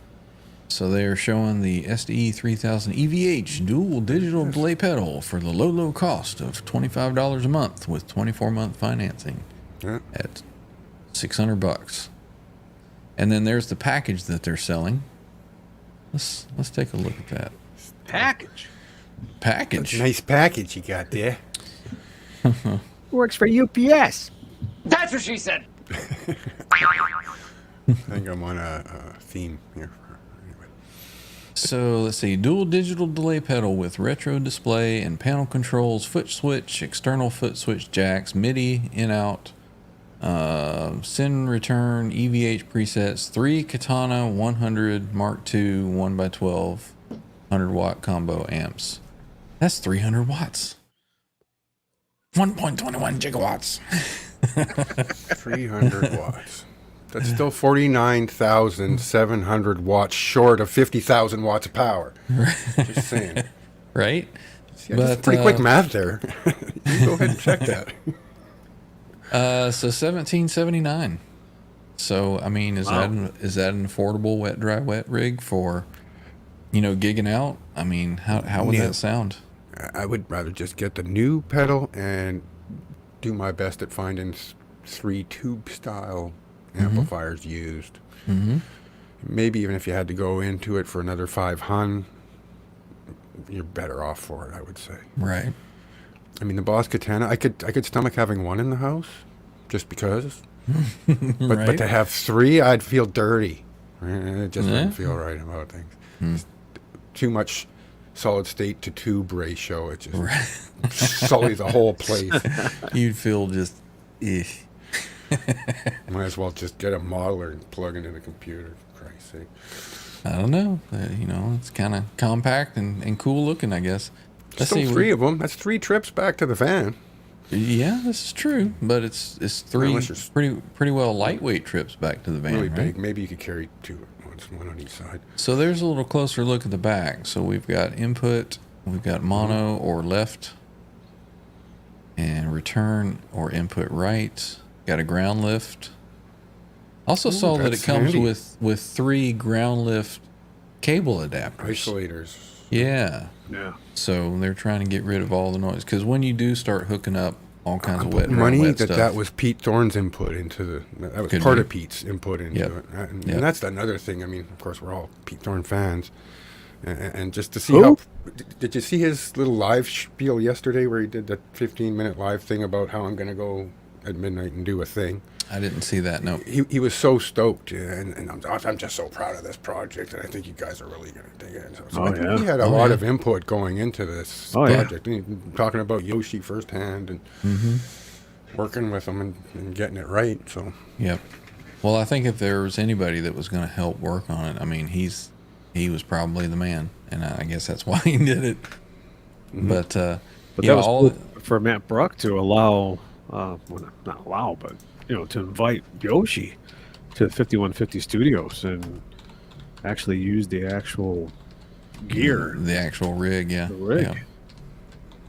So they are showing the SDE-3000EVH dual digital delay pedal for the low cost of $25 a month with 24-month financing Yeah. at $600. And then there's the package that they're selling. Let's take a look at that Package package. Nice package you got there. works for UPS. That's what she said. I think I'm on a theme here. Anyway. So let's see, dual digital delay pedal with retro display and panel controls, foot switch, external foot switch jacks, MIDI in out, send return EVH presets, 3 Katana 100 Mark II 1x12 100-watt combo amps. That's 300 watts. 1.21 gigawatts. 300 watts. That's still 49,700 watts short of 50,000 watts of power. Just saying. Right? Yeah, that's pretty quick math there. You go ahead and check that. So 1779. So I mean, is that an affordable wet dry wet rig for, gigging out? I mean, how would No. that sound? I would rather just get the new pedal and do my best at finding 3 tube style amplifiers used. Mm-hmm. Maybe even if you had to go into it for another 5 hun, you're better off for it, I would say. Right. I mean, the Boss Katana, I could stomach having one in the house, just because. But Right. to have 3, I'd feel dirty. It just Yeah. wouldn't feel right about things. It's too much solid state to tube ratio. It just sullies the whole place. You'd feel just, eh. Might as well just get a modeler and plug it in the computer, for Christ's sake. I don't know. It's kind of compact and cool looking, I guess. Let's Still see. 3 of them. That's 3 trips back to the van. Yeah, this is true, but it's 3 Unless you're pretty well lightwght trips back to the van. Really right? big. Maybe you could carry 2 at once, one on each side. So there's a little closer look at the back. So we've got input, we've got mono or left, and return or input right. Got a ground lift. Also saw that it that's comes handy. with 3 ground lift cable adapters. Isolators. Yeah. Yeah. So they're trying to get rid of all the noise, because when you do start hooking up all kinds of wet, Money wet that stuff, that was Pete Thorne's input into that was Could part be. of Pete's input into Yep. it, and Yep. that's another thing. I mean, of course, we're all Pete Thorne fans, and just to see Who? how did you see his little live spiel yesterday where he did that 15-minute live thing about how I'm going to go at midnight and do a thing. I didn't see that. No. He was so stoked, and I'm just so proud of this project, and I think you guys are really going to dig in. So Oh, I think yeah. he had a Oh, lot yeah. of input going into this Oh, yeah. project. Talking about Yoshi firsthand and working with him and getting it right. So Yep. Well, I think if there was anybody that was going to help work on it, I mean, he was probably the man, and I guess that's why he did it. But But yeah, that was all cool for Matt Bruck to allow well, not allow, but to invite Yoshi to 5150 Studios and actually use the actual gear, the actual rig. Yeah, the rig. Yeah.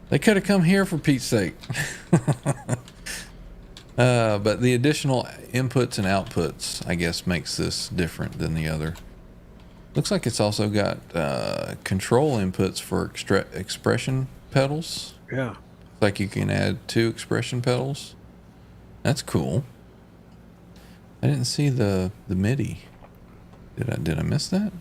They could have come here for Pete's sake. But the additional inputs and outputs, I guess, makes this different than the other. Looks like it's also got control inputs for expression pedals. Yeah. Like you can add 2 expression pedals. That's cool. I didn't see the MIDI. Did I miss that?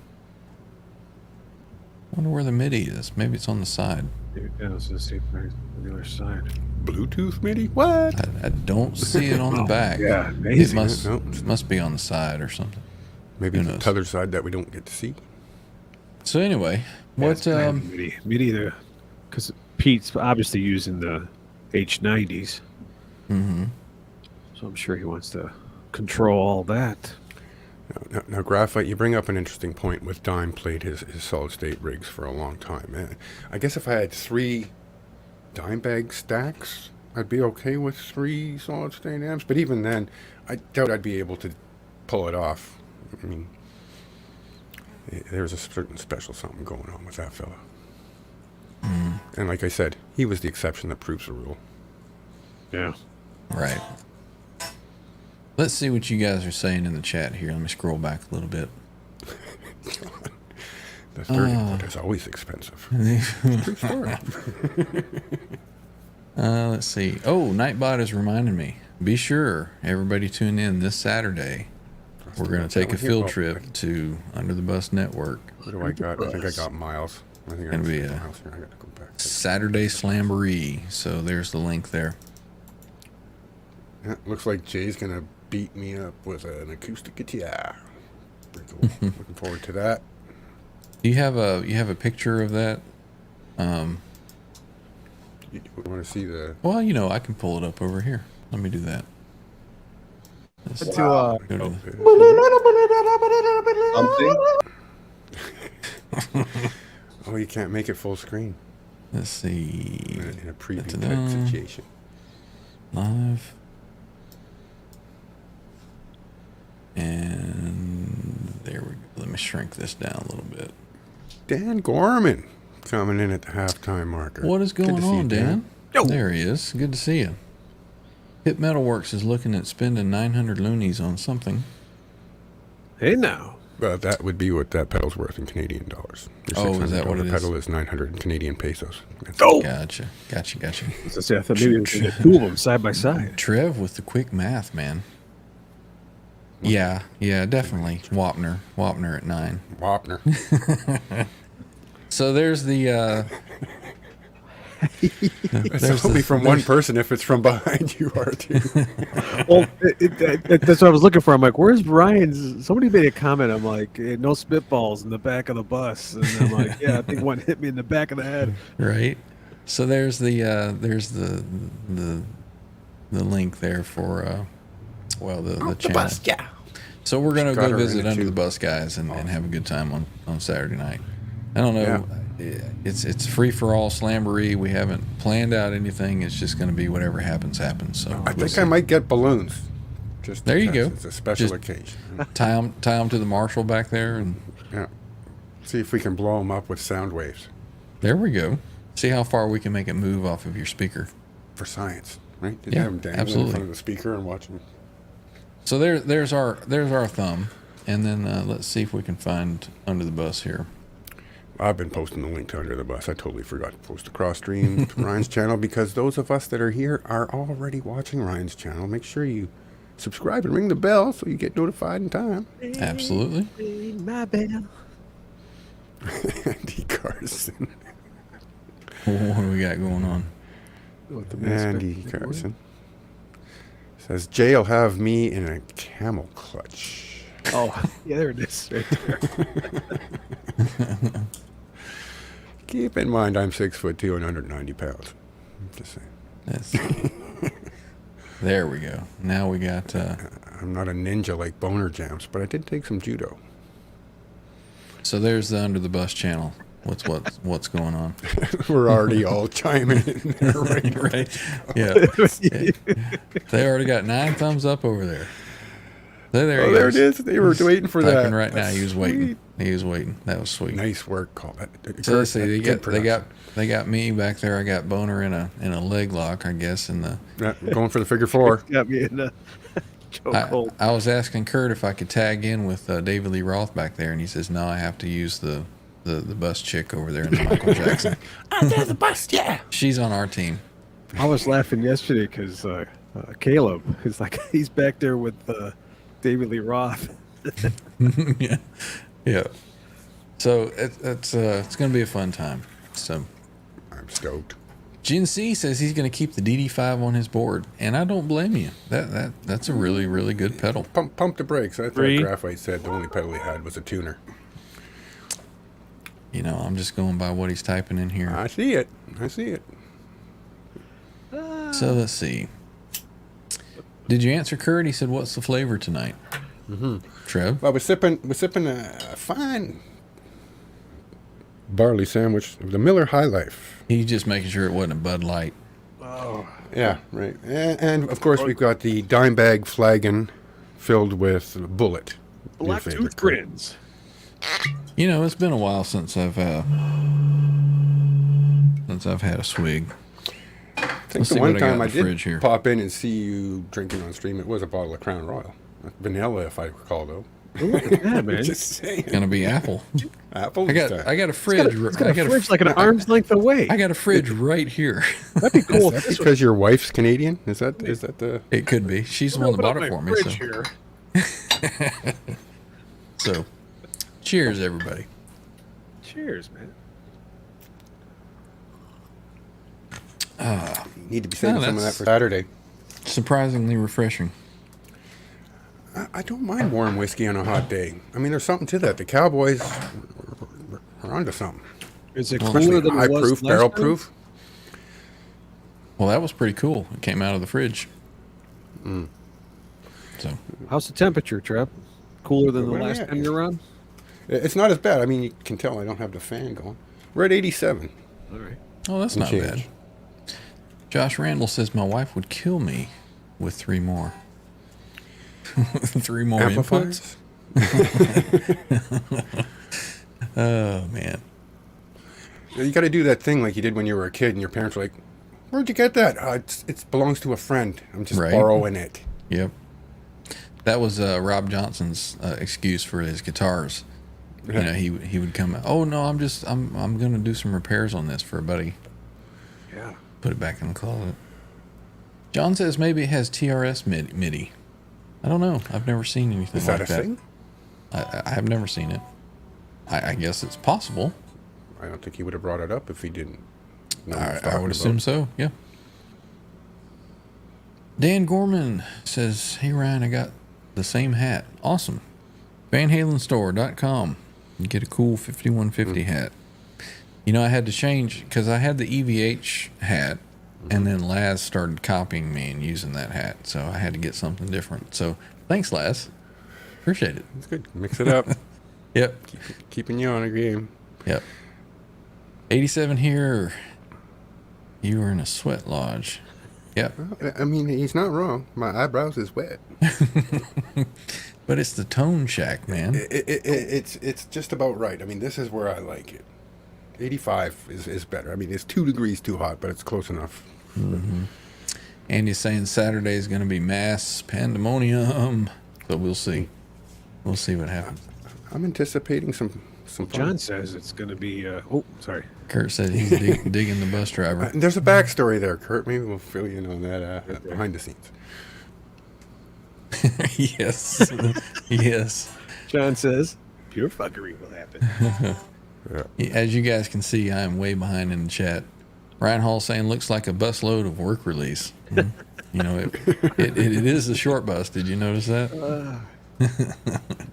I wonder where the MIDI is. Maybe it's on the side. Yeah, let's just see on the other side. Bluetooth MIDI? What? I don't see it on the back. Yeah, It amazing. must be on the side or something. Maybe Who the knows? other side that we don't get to see. So anyway, Yeah, what it's MIDI there, because Pete's obviously using the H90s, mhm. Mm-hmm. so I'm sure he wants to control all that. Now, Graphite, you bring up an interesting point with Dime played his solid-state rigs for a long time. I guess if I had 3 dime bag stacks, I'd be okay with 3 solid-state amps. But even then, I doubt I'd be able to pull it off. I mean, there's a certain special something going on with that fella. And like I said, he was the exception that proves the rule. Yeah. Right. Let's see what you guys are saying in the chat here. Let me scroll back a little bit. The 30-foot is always expensive. True story. Let's see. Oh, Nightbot is reminding me. Be sure, everybody tune in this Saturday. We're going to take a field trip to Under the Bus Network. What do I got? I think I got Miles. I think Gonna be got a- Miles here. I got to go back. Saturday Slamboree. So there's the link there. Yeah, looks like Jay's going to beat me up with an acoustic guitar. Pretty cool. Looking forward to that. Do you have a picture of that? You want to see the... Well, I can pull it up over here. Let me do that. Let's To go to Oh, you can't make it full screen let's see. in a preview Da-da-da. type situation. Live. And there we go. Let me shrink this down a little bit. Dan Gorman coming in at the halftime marker. What is Good to going see you, on, Dan? There he is. Good to see you. Hit Metalworks is looking at spending 900 loonies on something. Hey now. That would be what that pedal's worth in Canadian dollars. Your Oh, is that what $600 it is? pedal is 900 Canadian pesos. That's Gotcha. As I say, I thought maybe we could get 2 of them side by side. Trev with the quick math, man. Yeah, definitely. Wapner at 9. Wapner. So there's the It's only from one person if it's from behind you, Arthur. Well, that's what I was looking for. I'm like, where's Ryan's? Somebody made a comment. I'm like, no spitballs in the back of the bus. And I'm like, yeah, I think one hit me in the back of the head. right. So there's the link there for the channel. Yeah. So we're gonna Got go her in visit it, Under too. the Bus guys and have a good time on Saturday night. I don't know. It's free for all Slamboree. We haven't planned out anything. It's just going to be whatever happens. So I think I might get balloons. Just There you because go. It's a special Just- occasion. tie them to the marshal back there, and Yeah. See if we can blow them up with sound waves there we go. See how far we can make it move off of your speaker. for science, right? Just Yeah, have them dangling absolutely. in front of the speaker and watch them. So there's our thumb, and then let's see if we can find Under the Bus here. I've been posting the link to Under the Bus. I totally forgot to post a cross stream to Ryan's channel because those of us that are here are already watching Ryan's channel. Make sure you subscribe and ring the bell so you get notified in time. Absolutely. My bell. Andy Carson. What do we got going on? Andy Carson says, Jay'll have me in a camel clutch. Oh, yeah, there it is. Right there. Keep in mind, I'm 6'2" and 190 pounds. Just saying. That's, there we go. Now we got. I'm not a ninja like Boner Jams, but I did take some judo. So there's the Under the Bus channel. what's going on. We're already all chiming in there right. Right? Yeah. They already got 9 thumbs up over there. There Oh, he there is. it is. They were waiting for Typing that. right now. That's He was waiting. He was waiting. That was sweet. Nice work, call. So let's see. They got me back there. I got Boner in a leg lock, I guess. In the going for the figure 4. Got me in a chokehold. I was asking Kurt if I could tag in with David Lee Roth back there, and he says no. I have to use the bus chick over there in the Michael Jackson. There's the bus, yeah. She's on our team. I was laughing yesterday because Caleb is like he's back there with David Lee Roth. Yeah, yeah. So it's going to be a fun time. So I'm stoked. Jin C says he's going to keep the DD5 on his board, and I don't blame you. That's a really, really good pedal. Pump the brakes. I thought 3. Graphite said the only pedal he had was a tuner. You know, I'm just going by what he's typing in here. I see it. So let's see. Did you answer Kurt? He said, "What's the flavor tonight?" Mm-hmm. Trev. Well, we're sipping a fine barley sandwich of the Miller High Life. He's just making sure it wasn't a Bud Light. Oh, Yeah, right. And of course, we've got the dime bag flagon filled with Bullet. Your Black favorite Tooth Kurt. grins. You know, it's been a while since I've had a swig. I think Let's the see one what I got time in I the did fridge here. pop in and see you drinking on stream, it was a bottle of Crown Royal. Vanilla, if I recall, though. Look at that, man. Just saying. Gonna be apple. Apple. I got a fridge. It's got a fridge like an arm's length away. I got a fridge right here. That'd be cool. Is that because your wife's Canadian? Is that the? It could be. She's the one that bought it for me. So. Here. So, cheers, everybody. Cheers, man. You need to be saving some of that that's- for Saturday. Surprisingly refreshing. I don't mind warm whiskey on a hot day. I mean, there's something to that. The Cowboys are onto something. Is it Especially cooler than high it was proof, last barrel time? proof. Well, that was pretty cool. It came out of the fridge. So, How's the temperature, Trev? Cooler than the Where are we last at? time you were on? It's not as bad. I mean, you can tell I don't have the fan going. We're at 87. All right. oh, that's Some not change. bad. Josh Randall says my wife would kill me with 3 more. 3 more inputs. Amplifiers. Oh man. You got to do that thing like you did when you were a kid, and your parents were like, "Where'd you get that?" It belongs to a friend. I'm just Right. borrowing it. Yep. That was Rob Johnson's excuse for his guitars. You know, he would come. Oh no, I'm going to do some repairs on this for a buddy. Yeah. Put it back in the closet. John says maybe it has TRS MIDI. I don't know. I've never seen anything Is like that a thing? I have never seen it. I guess it's possible. I don't think he would have brought it up if he didn't. know what he was I talking would assume about. so. Yeah. Dan Gorman says, "Hey Ryan, I got the same hat. Awesome. VanHalenStore.com. You get a cool 5150 hat. You know, I had to change because I had the EVH hat, and then Laz started copying me and using that hat, so I had to get something different. So thanks, Laz. Appreciate it. It's good. Mix it up. Yep. Keeping you on a game. Yep. 87 here. You were in a sweat lodge. Yep. I mean, he's not wrong. My eyebrows is wet. But it's the tone shack, man. It's just about right. I mean, this is where I like it. 85 is better. I mean, it's 2 degrees too hot, but it's close enough. Andy's saying Saturday is going to be mass pandemonium. But we'll see. We'll see what happens. I'm anticipating some fun. John says it's going to be. Oh, sorry. Kurt said he's digging the bus driver. There's a backstory there, Kurt. Maybe we'll fill you in on that behind the scenes. Yes. Yes. John says pure fuckery will happen. As you guys can see, I am way behind in the chat. Ryan Hall saying looks like a busload of work release. You know, it is a short bus. Did you notice that?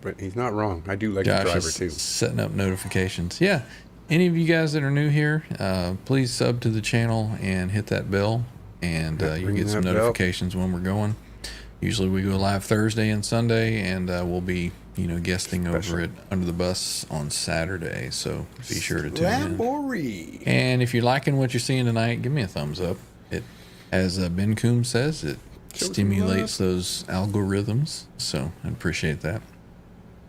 But he's not wrong. I do like the Josh driver is too. setting up notifications. Yeah. Any of you guys that are new here, please sub to the channel and hit that bell, and you ring get some that bell. notifications when we're going. Usually we go live Thursday and Sunday, and we'll be guesting over at Under the Bus on Saturday. So be sure to tune in. And if you're liking what you're seeing tonight, give me a thumbs up. It, as Ben Coombs says, it stimulates those algorithms. So I appreciate that.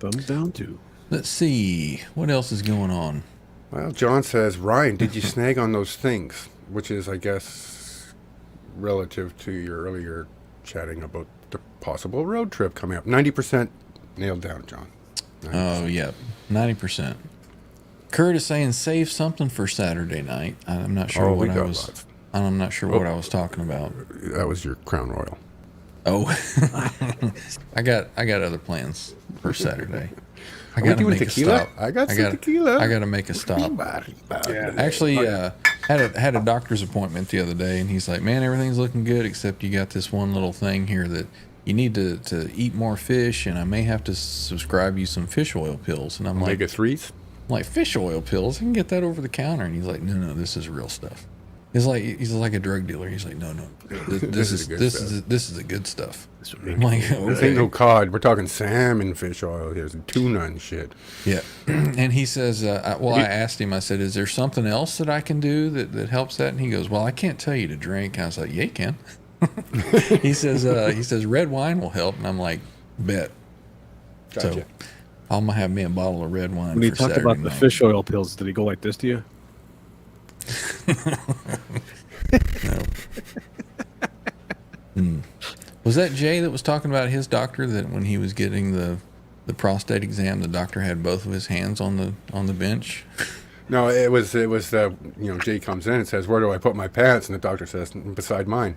Thumbs down too. Let's see what else is going on. Well, John says, Ryan, did you snag on those things? Which is, I guess, relative to your earlier chatting about the possible road trip coming up. 90% nailed down, John. 90%. Oh, yeah, 90%. Kurt is saying save something for Saturday night. I'm not sure what I was. Lots. I'm not sure what I was talking about. That was your Crown Royal. Oh, I got other plans for Saturday. I Are we got to doing make tequila? a stop. I got some tequila. I got to make a stop. Yeah. Actually, had a doctor's appointment the other day, and he's like, "Man, everything's looking good except you got this one little thing here that you need to eat more fish, and I may have to subscribe you some fish oil pills." And I'm like, Omega-3s? fish oil pills? I can get that over the counter. And he's like, "No, this is real stuff." He's like a drug dealer. He's like, no, this is the good stuff. I'm like, This ain't okay. no cod. We're talking salmon fish oil. Here's tuna and shit. Yeah. And he says, I asked him, I said, is there something else that I can do that helps that? And he goes, well, I can't tell you to drink. I was like, yeah, you can. he says red wine will help. And I'm like, bet. Gotcha. So I'm going to have me a bottle of red wine When he for talked Saturday about the night. fish oil pills, did he go like this to you? No. Was that Jay that was talking about his doctor, that when he was getting the prostate exam, the doctor had both of his hands on the bench? No, it was Jay comes in and says, where do I put my pants? And the doctor says, beside mine.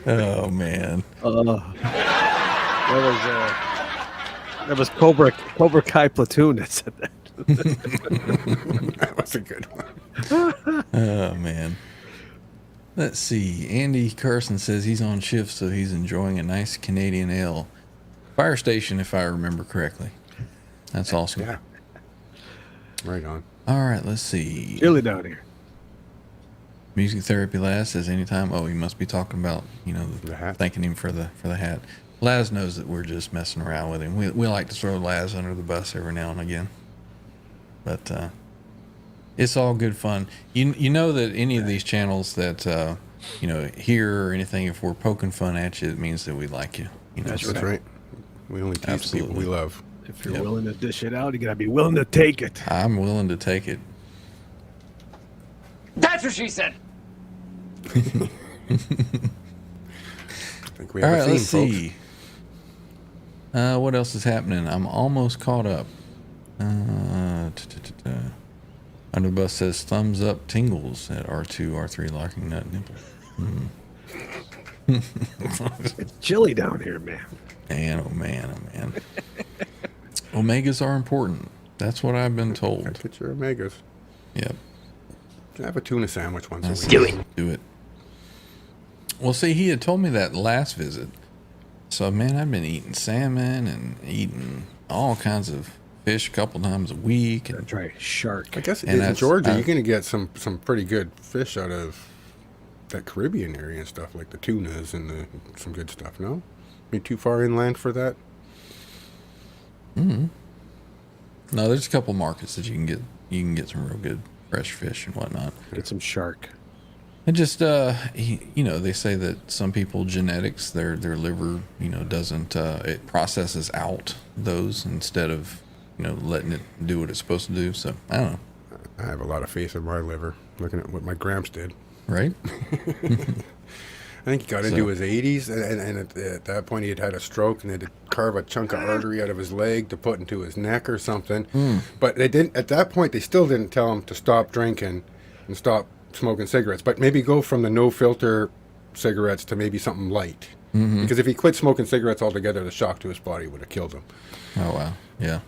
Oh man. That was Cobra Kai Platoon that said that. That was a good one. Oh man. Let's see. Andy Carson says he's on shift, so he's enjoying a nice Canadian ale. Fire station, if I remember correctly. That's awesome. Yeah. Right on. All right, let's see. Chilly down here. Music Therapy Laz says anytime. Oh, he must be talking about, The hat. thanking him for the hat. Laz knows that we're just messing around with him. We like to throw Laz under the bus every now and again. But it's all good fun. You know that any of these channels that here or anything, if we're poking fun at you, it means that we like you. That's right. We only tease people we love. If you're willing to dish it out, you gotta be willing to take it. I'm willing to take it. That's what she said. I think we All have right, a theme, let's see. What else is happening? I'm almost caught up. Underbus says thumbs up tingles at R2, R3 Larking Nut Nipple. It's chilly down here, man. Man, oh man, oh man. Omegas are important. That's what I've been told. Get your omegas. Yep. Have a tuna sandwich once a week. Do it. Well, see, he had told me that last visit. So, man, I've been eating salmon and eating all kinds of fish a couple times a week. Gotta And try shark. I guess And in that's- Georgia, you're going to get some pretty good fish out of that Caribbean area and stuff, like the tunas and some good stuff, no? Be too far inland for that? no, there's a couple markets that you can get some real good fresh fish and whatnot. Get some shark. And just they say that some people genetics their liver doesn't it processes out those instead of letting it do what it's supposed to do. So I don't know. I have a lot of faith in my liver, looking at what my gramps did. Right? I think he got into his 80s, and at that point he had had a stroke, and they had to carve a chunk of artery out of his leg to put into his neck or something. But they didn't. At that point, they still didn't tell him to stop drinking and stop smoking cigarettes, but maybe go from the no-filter cigarettes to maybe something light. Because if he quit smoking cigarettes altogether, the shock to his body would have killed him. Oh wow. Yeah.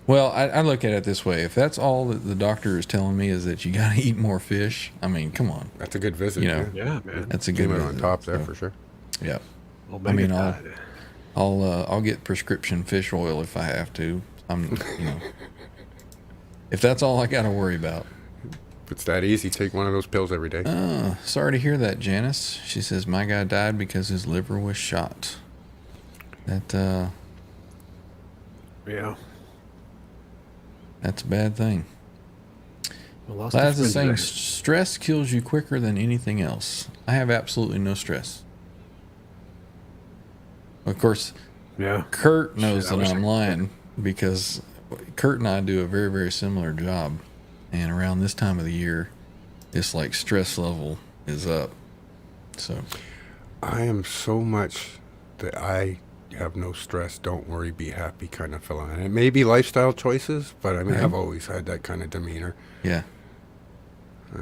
Well, I look at it this way. If that's all that the doctor is telling me is that you got to eat more fish, I mean, come on. That's a good visit. You know, Yeah, man. That's a good Came out visit, on top there so, for sure. Yeah. Omega I mean, diet. I'll get prescription fish oil if I have to. If that's all I got to worry about. If it's that easy, take one of those pills every day. Sorry to hear that, Janice. She says my guy died because his liver was shot. That Yeah. that's a bad thing. I lost a Laz is friend saying today. stress kills you quicker than anything else. I have absolutely no stress. Of course, Yeah. Kurt knows Shit, I that wish I'm I- lying because Kurt and I do a very, very similar job. And around this time of the year, it's like stress level is up. So, I am so much that I have no stress, don't worry, be happy kind of fella. And it may be lifestyle choices, but I mean, Right. I've always had that kind of demeanor. yeah.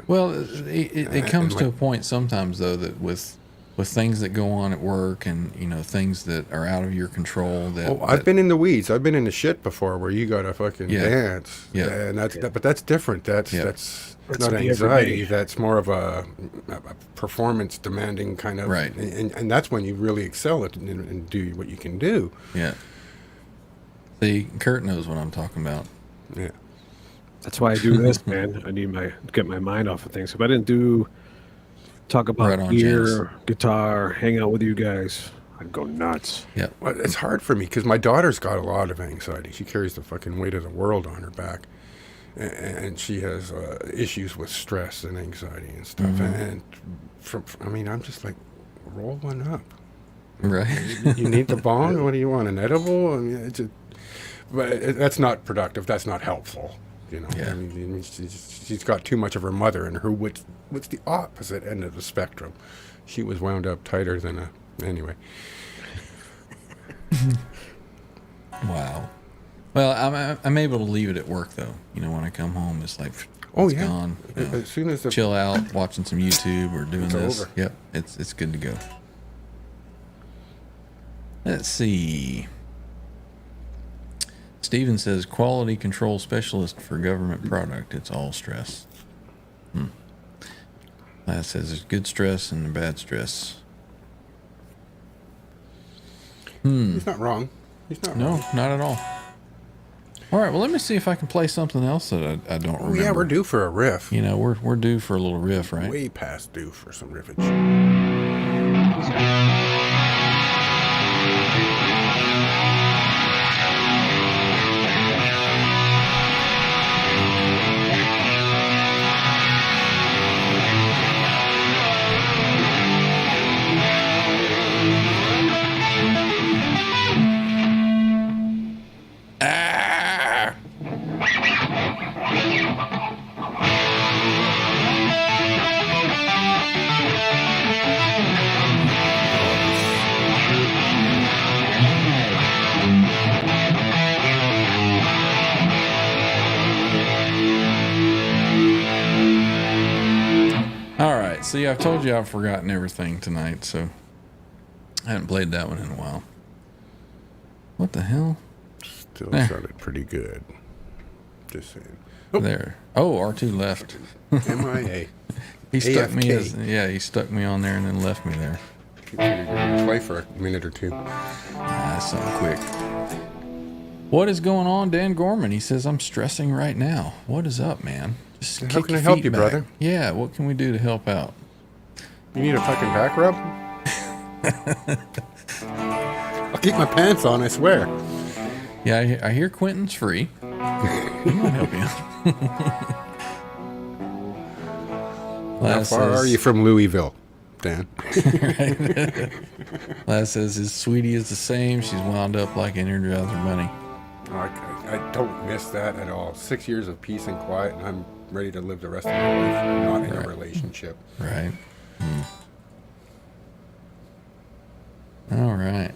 Well, it comes to a point sometimes, though, that with things that go on at work and, you know, things that are out of your control that... Oh, I've been in the weeds. I've been in the shit before where you got to fucking Yeah. dance. Yeah. And but that's different. That's Yeah. That's not the anxiety. everyday. That's more of a performance demanding kind of... Right. And that's when you really excel at and do what you can do. Yeah. See, Kurt knows what I'm talking about. Yeah. That's why I do this, man. I need get my mind off of things. If I didn't talk about Right on, gear, Janice. guitar, hang out with you guys, I'd go nuts. Yep. Well, it's hard for me because my daughter's got a lot of anxiety. She carries the fucking weight of the world on her back. And she has issues with stress and anxiety and stuff. Mm-hmm. And I mean, I'm just like, roll one up. Right. You need the bong? What do you want? An edible? I mean, that's not productive. That's not helpful. You know, Yeah. I mean, she's got too much of her mother in her, what's the opposite end of the spectrum. She was wound up tighter than anyway. Wow. Well, I'm able to leave it at work, though. You know, when I come home, it's like, Oh, it's yeah. gone. You know, As soon as the chill out, watching some YouTube or doing It's this. over. Yep, it's good to go. Let's see. Steven says, quality control specialist for government product. It's all stress. That says there's good stress and bad stress. He's not wrong. He's not No, wrong. not at all. All right, well, let me see if I can play something else that I don't Oh, remember. yeah, we're due for a riff. You know, we're due for a little riff, right? Way past due for some riffage. All right, see, I've told you I've forgotten everything tonight, so I haven't played that one in a while. What the hell? Still There. sounded pretty good. Just saying. There. Oh, R2 left. MIA. He stuck me AFK. he stuck me on there and then left me there. You're going to play for a minute or two. That's something quick. What is going on, Dan Gorman? He says, I'm stressing right now. What is up, man? Just How kick can your I help feet you, back. brother? Yeah, what can we do to help out? You need a fucking back rub? I'll keep my pants on, I swear. Yeah, I hear Quentin's free. He might help you. How Laz far are says- you from Louisville, Dan? Laz says his sweetie is the same. She's wound up like an Energizer bunny. I don't miss that at all. 6 years of peace and quiet, and I'm ready to live the rest of my life not in a relationship. Right. All right.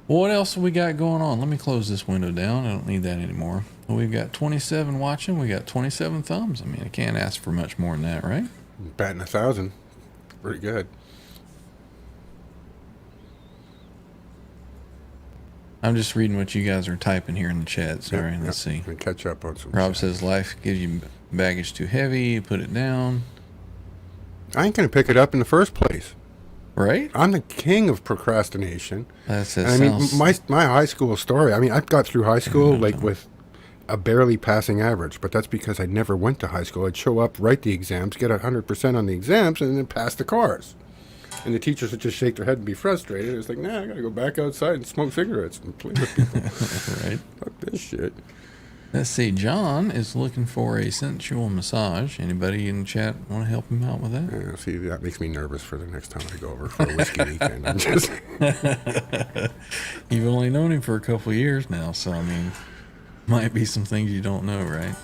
Well, what else have we got going on? Let me close this window down. I don't need that anymore. Well, we've got 27 watching. We got 27 thumbs. I mean, I can't ask for much more than that, right? Batting 1,000. Pretty good. I'm just reading what you guys are typing here in the chat. Sorry, Yep, let's yep. see. And catch up on some Rob shit. says life gives you baggage too heavy. You put it down. I ain't going to pick it up in the first place. Right? I'm the king of procrastination. That says And I mean, sounds- my high school story, I mean, I got through high school like with a barely passing average, but that's because I never went to high school. I'd show up, write the exams, get 100% on the exams, and then pass the course. And the teachers would just shake their head and be frustrated. It's like, nah, I gotta go back outside and smoke cigarettes and play with people. Right. Fuck this shit. Let's see. John is looking for a sensual massage. Anybody in the chat want to help him out with that? Yeah, see, that makes me nervous for the next time I go over for a whiskey weekend. I'm just... You've only known him for a couple of years now, so I mean, might be some things you don't know, right?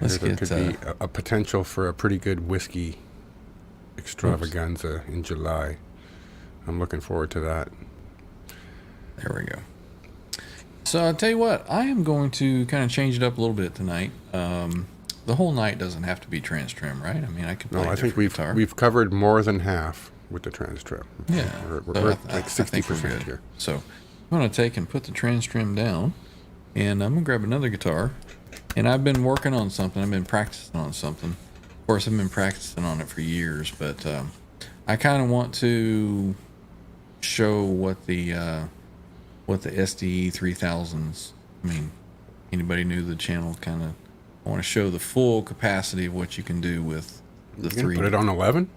Let's there get could be a potential for a pretty good whiskey extravaganza in July. I'm looking forward to that. There we go. So I'll tell you what, I am going to kind of change it up a little bit tonight. The whole night doesn't have to be TransTrem, right? I mean, I could play No, a I think different guitar. we've covered more than half with the TransTrem. Yeah, we're so like I think we're 60% good. here. So I'm going to take and put the TransTrem down, and I'm going to grab another guitar. And I've been working on something. I've been practicing on something. Of course, I've been practicing on it for years, but I kind of want to show what the SDE-3000s. I mean, anybody new to the channel, kind of. I want to show the full capacity of what you can do with the You gonna three. put it on 11?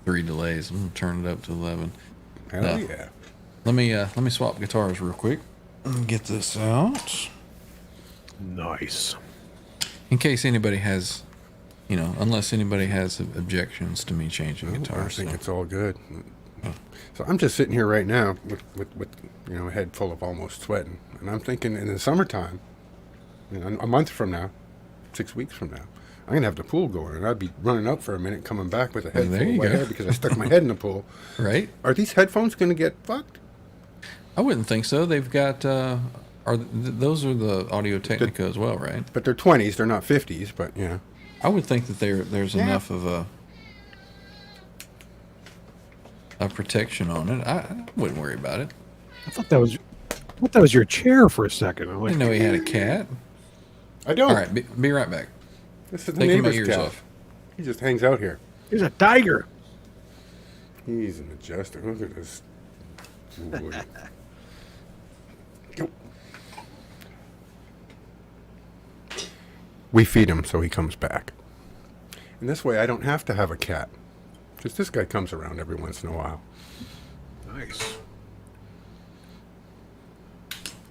3 delays. I'm gonna turn it up to 11. Hell yeah. Let me swap guitars real quick. Let me get this out. Nice. In case anybody has, unless anybody has objections to me changing I guitars. think So. it's all good. So I'm just sitting here right now with a head full of almost sweating. And I'm thinking in the summertime, a month from now, 6 weeks from now, I'm going to have the pool going. And I'd be running up for a minute, coming back with a head There full of you wet go. hair because I stuck my head in the pool. Right? Are these headphones going to get fucked? I wouldn't think so. They've got, those are the Audio Technica as well, right? But they're 20s, they're not 50s, but I would think that there's enough of a protection on it. I wouldn't worry about it. I thought that was your chair for a second. I'm I like, didn't know he had a cat. I don't. All right, be right back. This is the Taking my neighbor's ears cat. off. He just hangs out here. here's a tiger. He's a majestic. Look at this. Boy. Go. We feed him so he comes back. And this way I don't have to have a cat. Because this guy comes around every once in a while. Nice.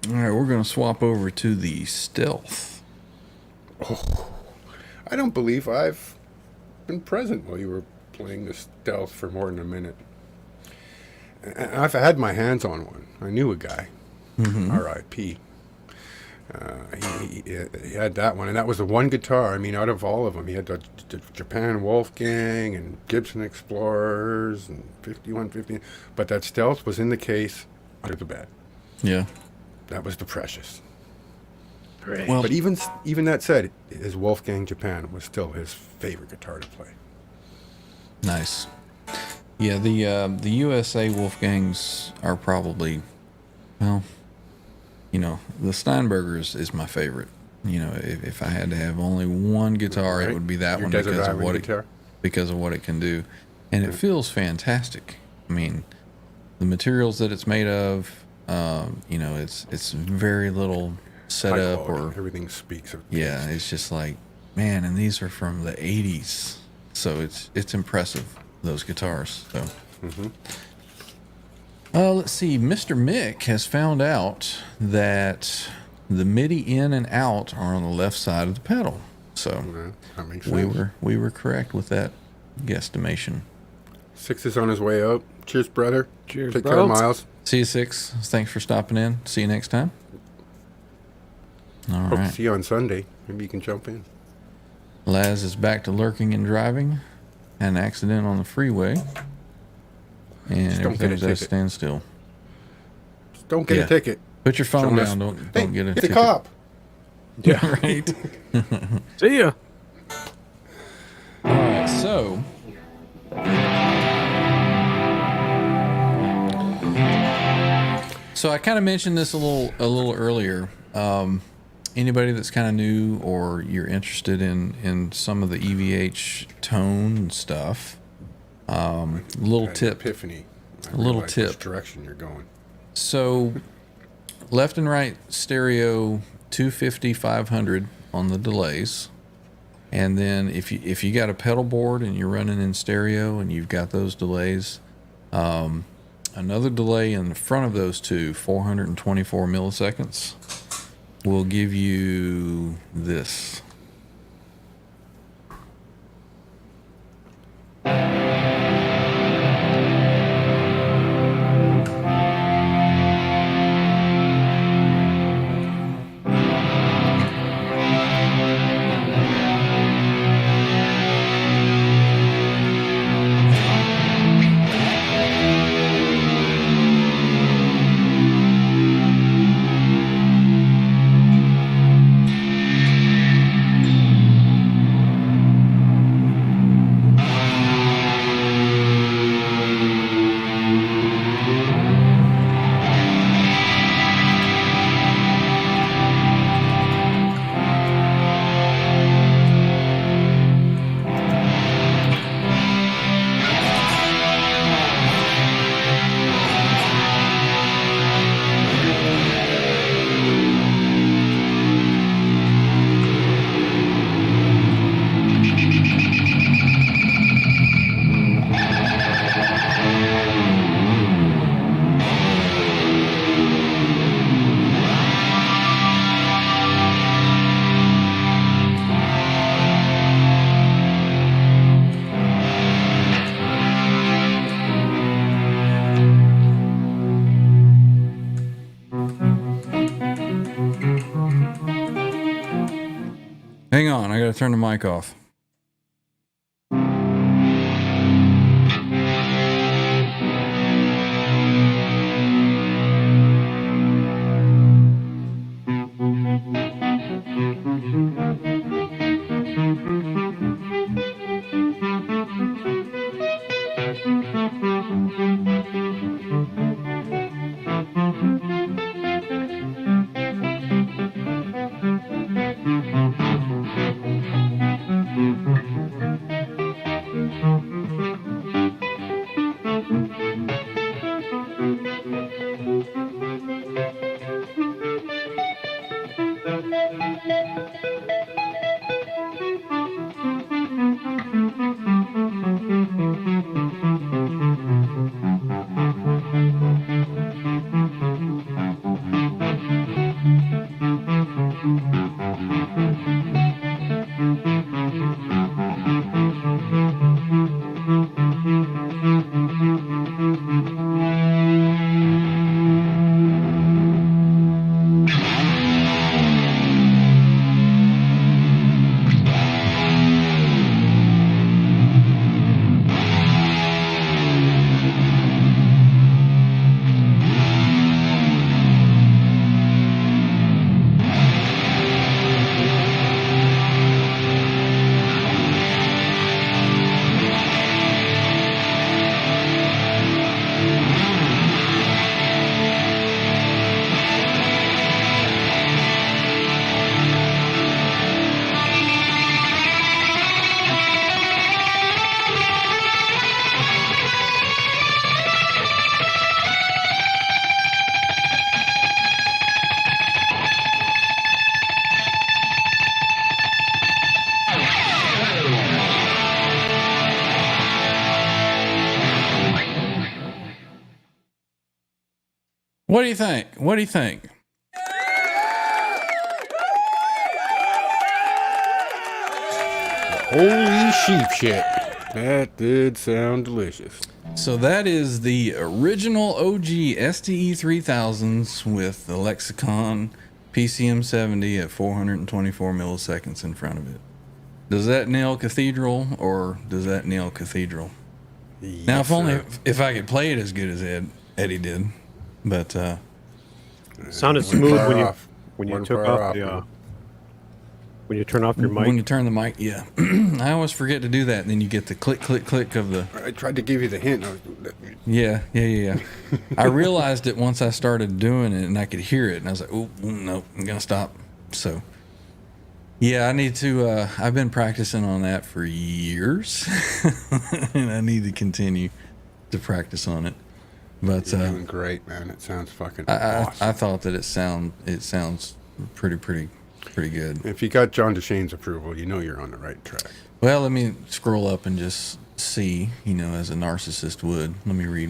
All right, we're going to swap over to the Stealth. I don't believe I've been present while you were playing the Stealth for more than a minute. And I've had my hands on one. I knew a guy. R.I.P. He had that one, and that was the one guitar. I mean, out of all of them, he had the Japan Wolfgang and Gibson Explorers and 5150. But that Stealth was in the case under the bed. Yeah. That was the precious. Great. Well, But even that said, his Wolfgang Japan was still his favorite guitar to play. nice. Yeah, the USA Wolfgangs are probably, well, the Steinbergers is my favorite. If I had to have only one guitar, Right. it would be that Your one Desert because of Island what guitar? because of what it can do, and it feels fantastic. I mean, the materials that it's made of, it's very little High setup quality. or Everything speaks of yeah, taste. it's just like, man, and these are from the 80s, so it's impressive, those guitars. So let's see, Mr. Mick has found out that the MIDI in and out are on the left side of the pedal, so Yeah, that makes sense. we were correct with that guesstimation. Six is on his way out. Cheers, brother. Cheers, Take bro. care, Miles. See you, Six. Thanks for stopping in. See you next time. All Hope to right. see you on Sunday. Maybe you can jump in. Laz is back to lurking and driving. Had an accident on the freeway. And Just don't get a everything's at a ticket. standstill. Just don't get Yeah. a ticket. Put your phone Showing us- down. Don't Hey, get a hit ticket. a cop. Yeah. Right. See ya. All right. So. So I kind of mentioned this a little earlier. Anybody that's kind of new or you're interested in some of the EVH tone stuff, little Got an tip. Epiphany. I A little realize tip. Which direction you're going. So left and right stereo 250, 500 on the delays. And then if you got a pedal board and you're running in stereo and you've got those delays, another delay in the front of those two, 424 milliseconds, will give you this. Hang on, I gotta turn the mic off. What do you think? What do you think? Holy sheep shit. That did sound delicious. So that is the original OG SDE-3000s with the Lexicon PCM70 at 424 milliseconds in front of it. Does that nail Cathedral, or does that nail Cathedral? Yes, Now, if only sir. if I could play it as good as Eddie did, but Sounded One smooth bar when you off. when you One took bar off off, the man. when you turn off your mic. when you turn the mic, yeah, I always forget to do that, and then you get the click, click, click of the. I tried to give you the hint. Yeah. I realized it once I started doing it, and I could hear it, and I was like, "Oh, no, I'm gonna stop." So, yeah, I need to. I've been practicing on that for years, and I need to continue to practice on it. But You're doing great, man. It sounds fucking I awesome. thought that it sounds pretty. Pretty good. If you got John DeShane's approval, you know you're on the right track. Well, let me scroll up and just see, as a narcissist would. Let me read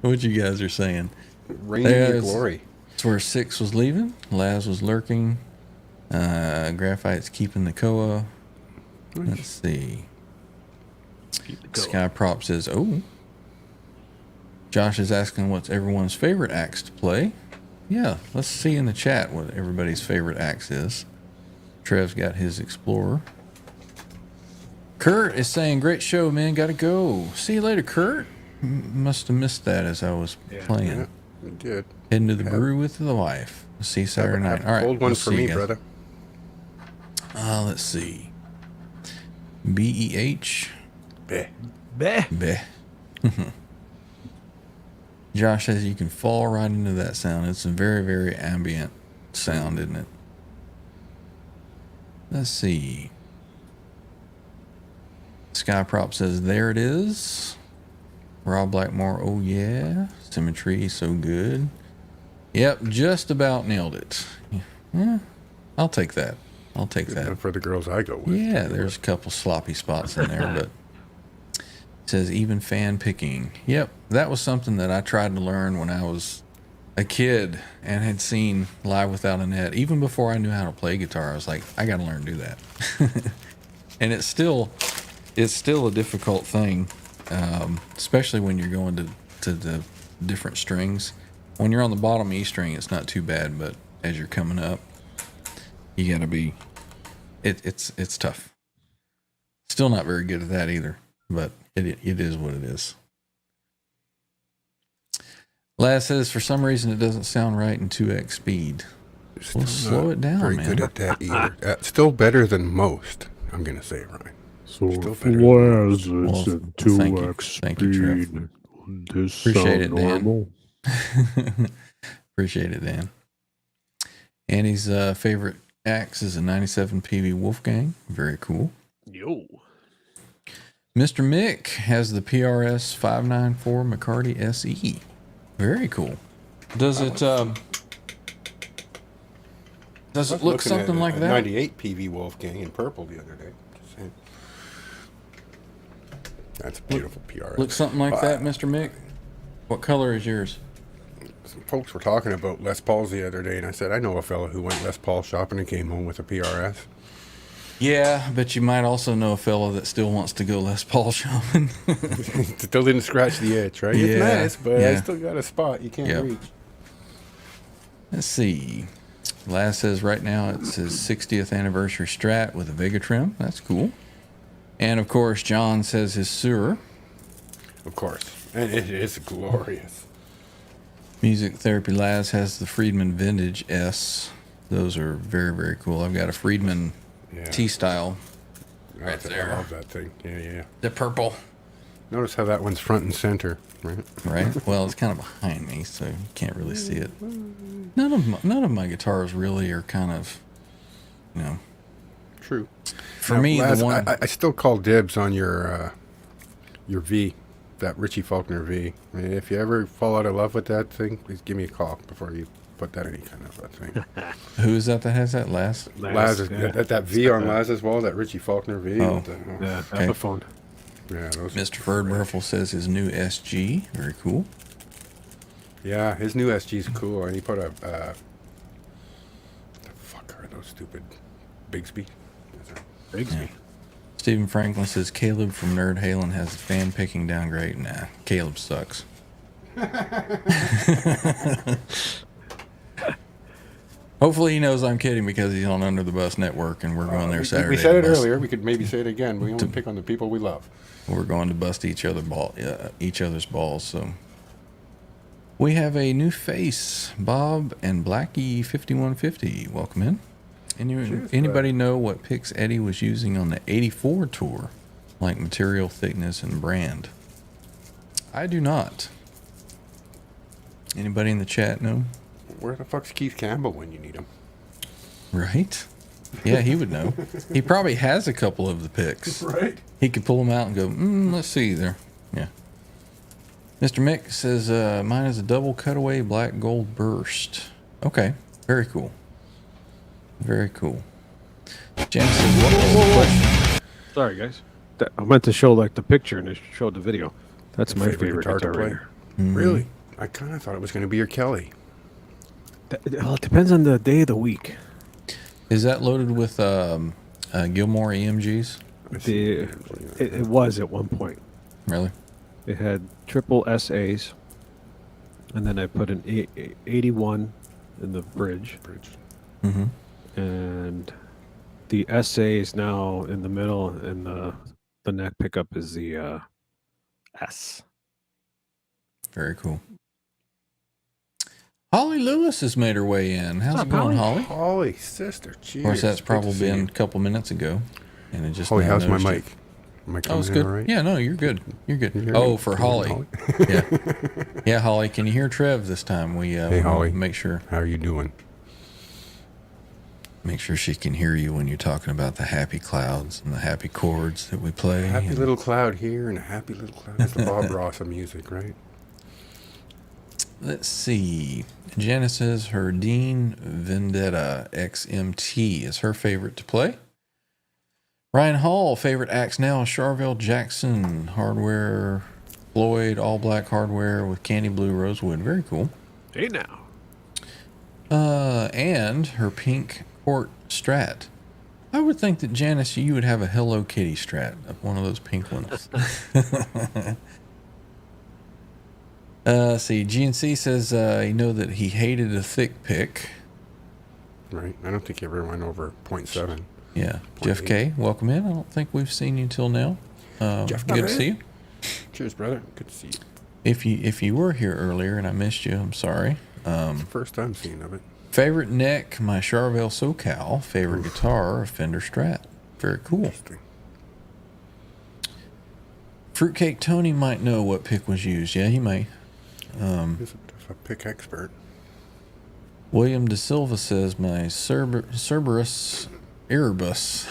what you guys are saying. Reign in your glory. That's where 6 was leaving. Laz was lurking. Graphite's keeping the Koa. Nice. Let's see. Sky Prop says, oh. Josh is asking what's everyone's favorite axe to play. Yeah, let's see in the chat what everybody's favorite axe is. Trev's got his Explorer. Kurt is saying, great show, man. Gotta go. See you later, Kurt. Must have missed that as I was playing. Yeah, you did. Heading to the brew with the wife. See you Saturday night. All right. Hold one for me, brother. Let's see. BEH. Beh. Beh. Josh says you can fall right into that sound. It's a very, very ambient sound, isn't it? Let's see. Skyprop says, there it is. Rob Blackmore, oh yeah. Symmetry, so good. Yep, just about nailed it. Yeah, I'll take that. I'll take that. For the girls I go with. Yeah, there's a couple sloppy spots in there, but it says even fan picking. Yep, that was something that I tried to learn when I was a kid and had seen Live Without a Net. Even before I knew how to play guitar, I was like, I got to learn to do that. And it's still a difficult thing, especially when you're going to the different strings. When you're on the bottom E string, it's not too bad, but as you're coming up, you got to be. It's tough. Still not very good at that either, but it is what it is. Laz says, for some reason, it doesn't sound right in 2x speed. We'll slow it down, very man. good at that either. Still better than most, I'm going to say, Ryan. So Still if better. Laz is Well, at thank you. 2x Thank you, Trev. speed, this Appreciate sound it, Dan. normal? Appreciate it, Dan. Annie's favorite axe is a 97 PV Wolfgang. Very cool. Yo. Mr. Mick has the PRS 594 McCarty SE. Very cool. Does it look something like that? 98 PV Wolfgang in purple the other day. Just saying. That's a beautiful PRS. Looks something like that, Mr. Mick? What color is yours? Some folks were talking about Les Pauls the other day, and I said, I know a fella who went Les Paul shopping and came home with a PRS. Yeah, but you might also know a fella that still wants to go Les Paul shopping. Still didn't scratch the itch, right? Yeah, It's nice, but yeah. I still got a spot you can't reach. Let's see. Last says right now it's his 60th anniversary Strat with a Vega trim. That's cool. And of course, John says his Sewer. Of course. And it is glorious. Music Therapy Laz has the Friedman Vintage S. Those are very, very cool. I've got a Friedman T-style right there. I love that thing. Yeah. The purple. Notice how that one's front and center, right? Right. Well, it's kind of behind me, so you can't really see it. None of my guitars really are kind of, True. For now, me, Laz, the one I still call dibs on your V, that Richie Faulkner V. I mean, if you ever fall out of love with that thing, please give me a call before you put that any kind of a thing. Who is that has that? Laz? Laz is, that V on Laz's wall, that Richie Faulkner V. Oh. Yeah, Okay. Epiphone. Yeah, those Mr. Ferd Murphy says his new SG. Very cool. Yeah, his new SG's cool, and he put a the fuck are those stupid Bigsby? Bigsby. Stephen Franklin says Caleb from Nerd Halen has a fan picking downgrade. Nah, Caleb sucks. Hopefully he knows I'm kidding because he's on Under the Bus Network and we're going there Saturday. We said it to bust- earlier. We could maybe say it again. We only pick on the people we love. We're going to bust each other's balls. So we have a new face, Bob and Blackie 5150. Welcome in. Anybody know what picks Eddie was using on the 84 tour, like material thickness and brand? I do not. Anybody in the chat know? Where the fuck's Keith Campbell when you need him? Right? Yeah, he would know. He probably has a couple of the picks. Right. He could pull them out and go, let's see there. Yeah. Mr. Mick says, mine is a double cutaway black gold burst. Okay. Very cool. Very cool. Janice says, what was the question? Sorry, guys. I meant to show like the picture and it showed the video. That's my favorite guitar to play. right here. Really? I kind of thought it was going to be your Kelly. Well, it depends on the day of the week. Is that loaded with Gilmore EMGs? It was at one point. Really? It had triple SAs, and then I put an 81 in the bridge. Mm-hmm. And the SA is now in the middle, and the neck pickup is the S. Very cool. Holly Lewis has made her way in. How's it going, Holly? Holly, sister, cheers. Of course, that's Good to probably see been you. a couple minutes ago. And it just Holly, now how's my noticed mic? it. Am I Oh, coming it's in good. all right? Yeah, no, you're good. You're good. You hear Oh, me? for Can you hear Holly. Holly? Yeah. Yeah, Holly, can you hear Trev this time? We Hey, wanna Holly. make sure How are you doing? she can hear you when you're talking about the happy clouds and the happy chords that we play. Happy and- little cloud here and a happy little cloud. That's the Bob Ross of music, right? Let's see. Janice says her Dean Vendetta XMT is her favorite to play. Ryan Hall, favorite axe now, Charvel Jackson hardware, Floyd all black hardware with candy blue rosewood. Very cool. Hey now. And her pink court Strat. I would think that Janice, you would have a Hello Kitty Strat, one of those pink ones. See, GNC says you know that he hated a thick pick. Right. I don't think he ever went over 0.7. Yeah. Jeff K, welcome in. I don't think we've seen you till now. Jeff, good to see you. Cheers, brother. Good to see you. If you were here earlier and I missed you, I'm sorry. It's the first time seeing of it. Favorite neck, my Charvel SoCal. Favorite guitar, a Fender Strat. Very cool. Interesting. Fruitcake Tony might know what pick was used. Yeah, he may. He's a pick expert. William De Silva says my Cerberus Erebus.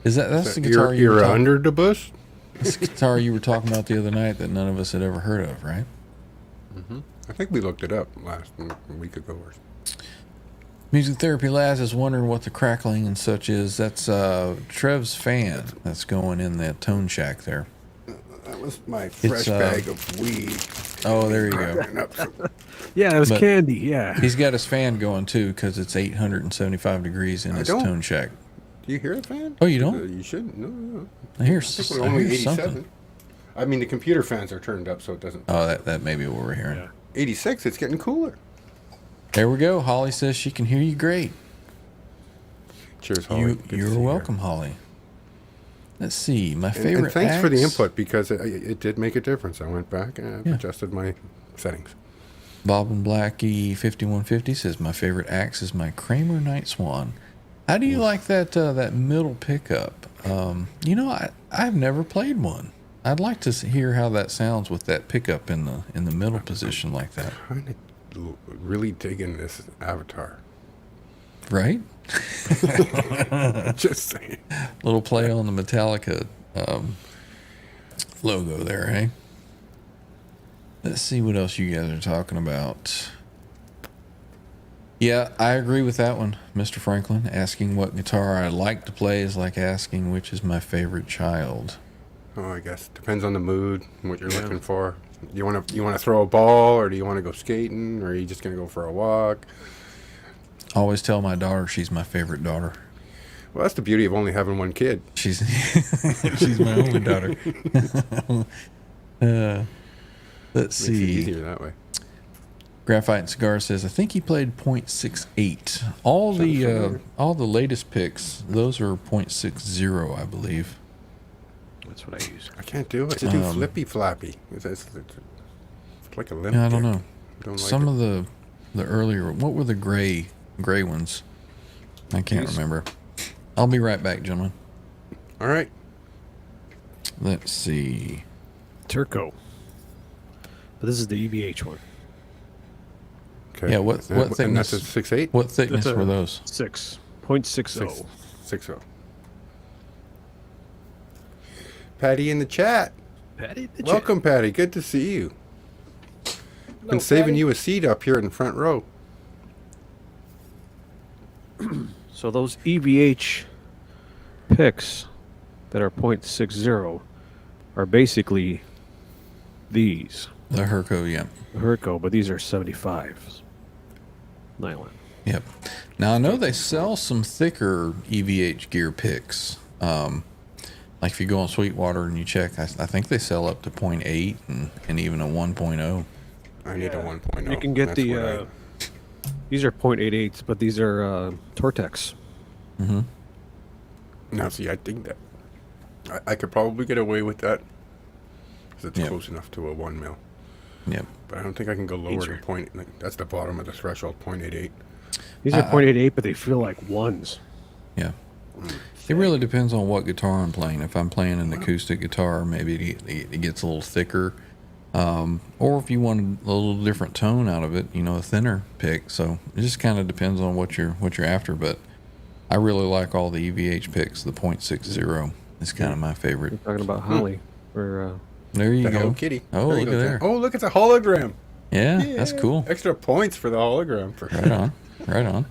That's the guitar you were You're talking, under the bush? that's the guitar you were talking about the other night that none of us had ever heard of, right? I think we looked it up a week ago or so. Music Therapy Laz is wondering what the crackling and such is. That's Trev's fan that's going in that tone shack there. That was my fresh bag of weed. Oh, there you go. Cracking up some- Yeah, it was But- candy. Yeah. He's got his fan going too because it's 875 degrees in his don't. tone shack. Do you hear the fan? Oh, you don't? You shouldn't. No. I hear, I think we're I only hear 87. something. I mean, the computer fans are turned up, so it doesn't. Oh, that may be what we're hearing. Yeah. 86, it's getting cooler. There we go. Holly says she can hear you great. Cheers, Holly. Good to You're see you. welcome, Holly. Let's see. My And favorite thanks for the axe- input because it did make a difference. I went back and I've adjusted my settings. Bob and Blackie 5150 says my favorite axe is my Kramer Night Swan. How do you like that middle pickup? I've never played one. I'd like to hear how that sounds with that pickup in the middle position like that. Kind of really digging this avatar. Right? Just saying. Little play on the Metallica logo there, hey? Let's see what else you guys are talking about. Yeah, I agree with that one, Mr. Franklin. Asking what guitar I like to play is like asking which is my favorite child. Oh, I guess depends on the mood, what you're looking for. You want to throw a ball, or do you want to go skating, or are you just gonna go for a walk? I always tell my daughter she's my favorite daughter. Well, that's the beauty of only having one kid. She's she's my only daughter. Let's Makes it see. easier that way. Graphite and Cigar says I think he played .68. All the latest picks, those are .60, I believe. That's what I use. I can't do it. It's too flippy flappy. It's like a limp. Yeah, I don't dick. know. Don't like Some it. of the earlier, what were the gray ones? I can't remember. I'll be right back, gentlemen. All right. Let's see. Turco. But this is the EVH one. Okay. Yeah, what And thickness? that's a 6.8. What thickness That's a were those? 6.60. 6.0. Patty in the chat. Patty the Welcome, Patty. Good to see you. Been saving you a seat up here in the front row. So those EVH picks that are .60 are basically these. The Herco, yeah. The Herco, but these are 75s. Nylon. Yep. Now I know they sell some thicker EVH gear picks. Like if you go on Sweetwater and you check, I think they sell up to .8 and even a 1.0. I need a 1.0. You can get That's what these are .88s, but these are Tortex. Mm-hmm. Now, see, I think that I could probably get away with that because it's Yep. close enough to a 1 mil. Yep. But I don't think I can go lower These than are- point. Like, that's the bottom of the threshold, 0.88. These are .88, but they feel like ones. Yeah. It really depends on what guitar I'm playing. If I'm playing an acoustic guitar, maybe it gets a little thicker. Or if you want a little different tone out of it, you know, a thinner pick. So it just kind of depends on what you're after. But I really like all the EVH picks. The .60 is kind of my favorite. We're talking about Holly. Or There you The go. Hello Kitty. Oh, There you look go, at Tim. there. Oh, look, it's a hologram. Yeah, that's cool. Extra points for the hologram. For Right on. Right on.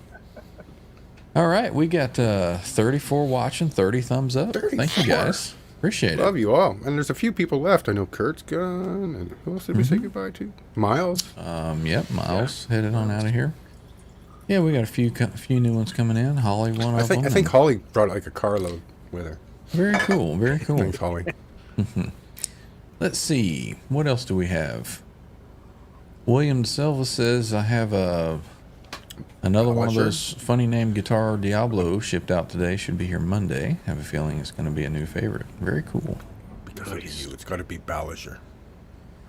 All right, we got 34 watching, 30 thumbs up. Thank you 34. guys. Appreciate Love it. you all. And there's a few people left. I know Kurt's gone. And who else did we say goodbye to? Miles. Yep, Miles headed on out of here. Yeah, we got a few new ones coming in. Holly, one I of them. think Holly brought like a carload with her. Very cool. Very cool. Thanks, Holly. Let's see. What else do we have? William De Silva says, I have another one of Polisher. those funny name guitar Diablo shipped out today. Should be here Monday. Have a feeling it's going to be a new favorite. Very cool. Because of you, it's got to be Ballinger.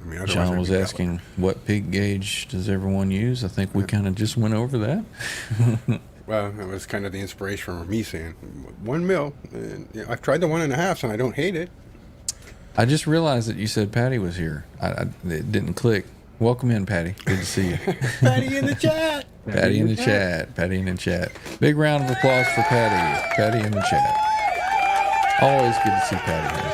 I mean, otherwise John it'd was be asking, what pig gauge does everyone use? I think we kind of just went over that. Ballinger. Well, that was kind of the inspiration for me saying 1 mil. And, yeah, I've tried the 1.5, and I don't hate it. I just realized that you said Patty was here. It didn't click. Welcome in, Patty. Good to see you. Patty in the chat. Patty in the chat. Patty in the chat. Big round of applause for Patty. Patty in the chat. Always good to see Patty here.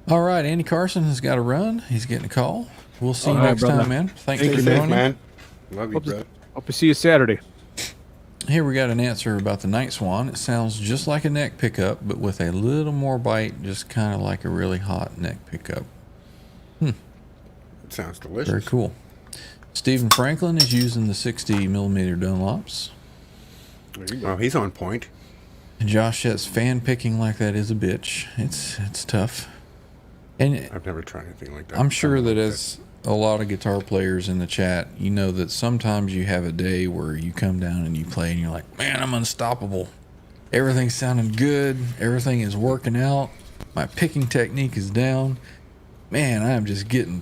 All right, Andy Carson has got to run. He's getting a call. We'll see you All right, next brother. time, man. Thanks Stay for safe, joining. man. Love you, bro. hope to see you Saturday. Here we got an answer about the Night Swan. It sounds just like a neck pickup, but with a little more bite, just kind of like a really hot neck pickup. It sounds delicious. Very cool. Stephen Franklin is using the 60 millimeter Dunlops. There you go. Well, he's on point. And Josh says fan picking like that is a bitch. It's tough. And I've never tried anything like that. I'm sure that as a lot of guitar players in the chat, you know that sometimes you have a day where you come down and you play and you're like, man, I'm unstoppable. Everything's sounding good. Everything is working out. My picking technique is down. Man, I am just getting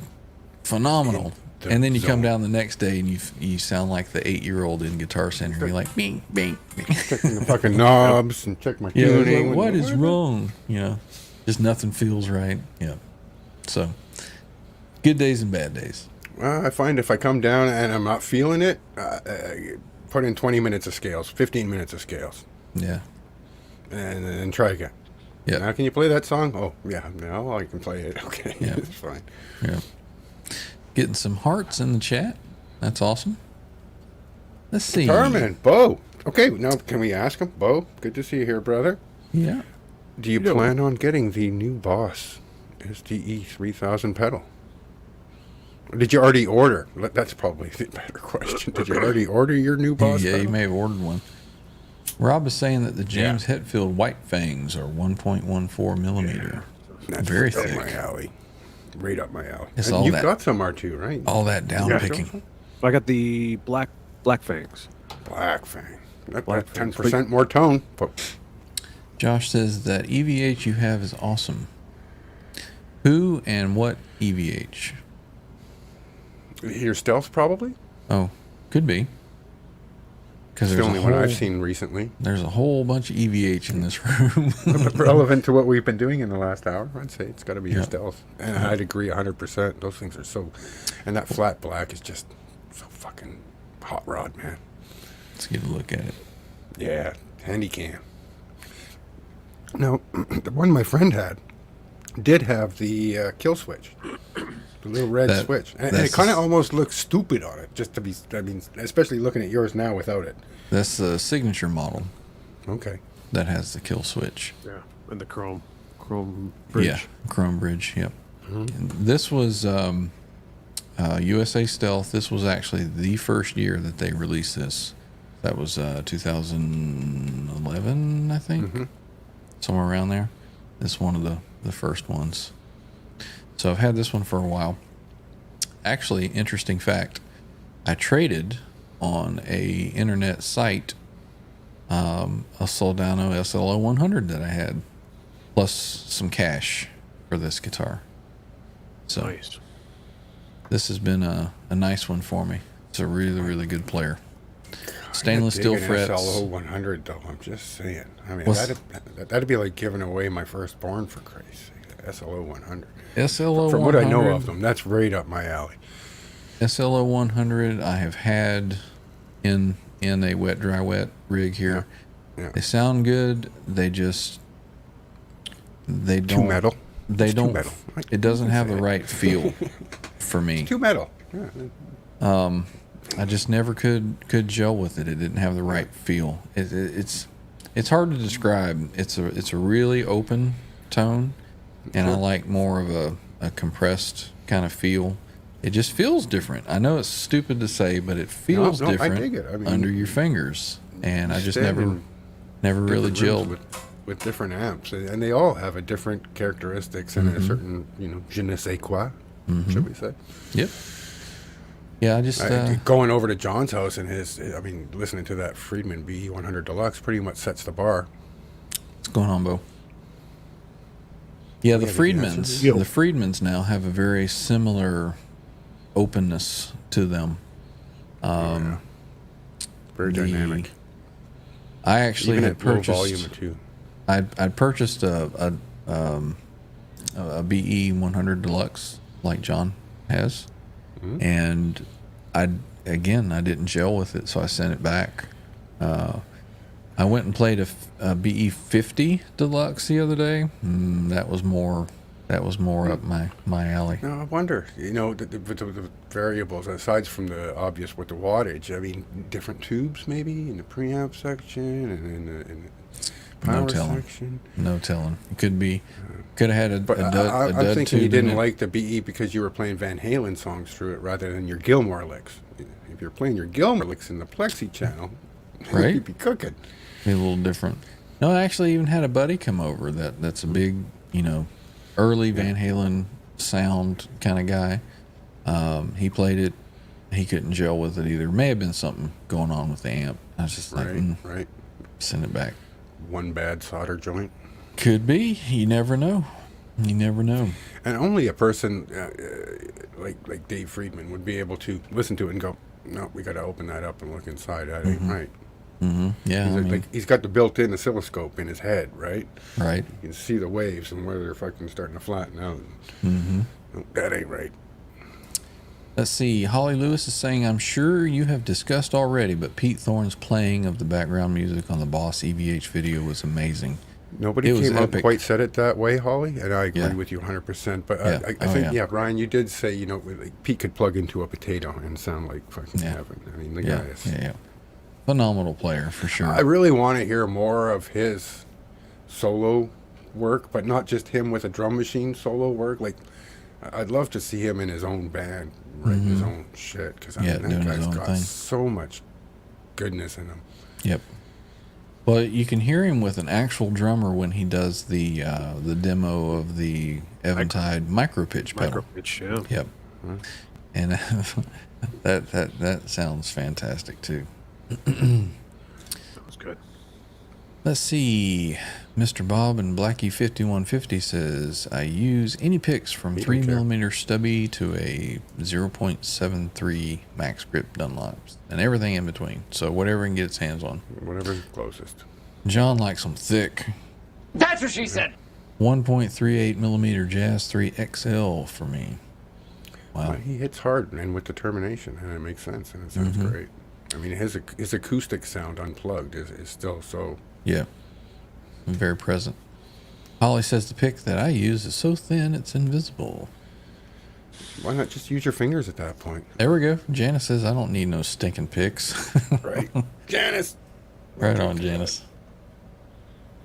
phenomenal. The And then you come zone. down the next day and you sound like the 8-year-old in Guitar Center. You're like, bing, bing, bing. Checking the fucking knobs and check my Yeah, tuning. what is wrong? You know, just nothing feels right. Yeah. So, good days and bad days. Well, I find if I come down and I'm not feeling it, put in 20 minutes of scales, 15 minutes of scales, Yeah. and then try again. Yeah. Now, can you play that song? Oh, yeah. Now I can play it. Okay. Yeah. It's fine. Yeah. Getting some hearts in the chat. That's awesome. Let's see. Carmen, Bo. Okay, now can we ask him? Bo, good to see you here, brother. Yeah. Do you plan on getting the new Boss SDE-3000 pedal? Or did you already order? That's probably the better question. Did you already order your new Boss Yeah, pedal? you may have ordered one. Rob is saying that the James Hetfield White Fangs are 1.14 millimeter. That's Very right up thick. my alley. Right up my alley. It's And all you've that- got some R2, right? All that down Yeah. picking. I got the black fangs. Black Fang. That, Black that's Fangs. 10% more tone. But Josh says that EVH you have is awesome. Who and what EVH? your Stealth, probably? Oh, could be. Because It's the only one I've seen recently. There's a whole bunch of EVH in this room. Relevant to what we've been doing in the last hour, I'd say it's got to be your Yeah. Stealth. And I'd agree 100%. Those things are so... And that flat black is just so fucking hot rod, man. Let's get a look at it. Yeah, handy cam. Now, the one my friend had, did have the kill switch, the little red That- switch, and that's it kind of the- almost looks stupid on it. Just to be, I mean, especially looking at yours now without it. That's the signature model Okay. that has the kill switch. Yeah, and the chrome bridge. Yeah, chrome bridge. Yep. And this was USA Stealth. This was actually the first year that they released this. That was 2011, I think, somewhere around there. This is one of the first ones. So I've had this one for a while. Actually, interesting fact, I traded on a internet site a Soldano SLO-100 that I had, plus some cash for this guitar. So Nice. this has been a nice one for me. It's a really, really good player. Stainless Dig steel an frets. SLO 100 though. I'm just saying. I mean, What's- that'd be like giving away my firstborn for Christ's sake. SLO 100. SLO 100. From what I know of them, that's right up my alley. SLO 100 I have had in a wet dry wet rig here. Yeah. They sound good. They don't Too metal. They It's too don't metal. It doesn't You can have the say it. right feel for me. Too metal. Yeah. I just never could gel with it. It didn't have the right feel. It's hard to describe. It's a really open tone, and I like more of a compressed kind of feel. It just feels different. I know it's stupid to say, but it feels No, I different dig it. I mean, under your fingers, and I just stand never in really different rooms gelled. with different amps, and they all have a different characteristics and a certain, je ne sais quoi, should we say? Yep. Yeah, I just Going over to John's house and listening to that Friedman BE-100 Deluxe pretty much sets the bar. what's going on, Bo? Yeah, the Yeah, the Friedmans. Yo. The Friedmans now have a very similar openness to them. Very The- dynamic. I actually Even had at low purchased. volume too. I'd purchased a BE 100 Deluxe like John has, and I didn't gel with it, so I sent it back. I went and played a BE 50 Deluxe the other day. That was more up my alley. Now I wonder, the variables aside from the obvious with the wattage. I mean, different tubes maybe in the preamp section and in the power section. No telling. It could have had a But dud I'm thinking tube you in didn't it. like the BE because you were playing Van Halen songs through it rather than your Gilmore licks. If you're playing your Gilmore licks in the Plexi channel, Right. you'd be cooking. Be a little different. No, I actually even had a buddy come over that's a big, early Van Halen sound kind of guy. He played it. He couldn't gel with it either. May have been something going on with the amp. I was just like, Right. send it back. One bad solder joint. Could be. You never know. You never know. And only a person like Dave Friedman would be able to listen to it and go, no, we got to open that up and look inside. That ain't right. Yeah, He's got the built-in oscilloscope in his head, right? right. You can see the waves and where they're fucking starting to flatten out. No, that ain't right. Let's see. Holly Lewis is saying, I'm sure you have discussed already, but Pete Thorne's playing of the background music on the Boss EVH video was amazing. Nobody It was came out epic. and quite said it that way, Holly, and I agree Yeah. with you 100%. But Yeah. I Oh, think, yeah. Ryan, you did say, like Pete could plug into a potato and sound like fucking Yeah. heaven. I mean, the Yeah, guy is... yeah. Phenomenal player for sure. I really want to hear more of his solo work, but not just him with a drum machine solo work. Like, I'd love to see him in his own band, writing his own shit, because Yeah, that doing his guy's own got thing. so much goodness in him. Yep. Well, you can hear him with an actual drummer when he does the demo of the Eventide micro pitch pedal. Micropitch, yeah. Yep. And that sounds fantastic too. That was good. Let's see. Mr. Bob and Blackie 5150 says, I use any picks from He don't care. 3mm stubby to a 0.73 max grip Dunlops and everything in between. So whatever he can get its hands on. Whatever's closest. John likes them thick. That's what she said. 1.38mm Jazz 3 XL for me. Wow. He hits hard and with determination, and it makes sense, and it sounds great. I mean, his acoustic sound unplugged is still so... Yeah. Very present. Holly says the pick that I use is so thin it's invisible. Why not just use your fingers at that point? There we go. Janice says I don't need no stinking picks. Right. Janice! Right on, Janice.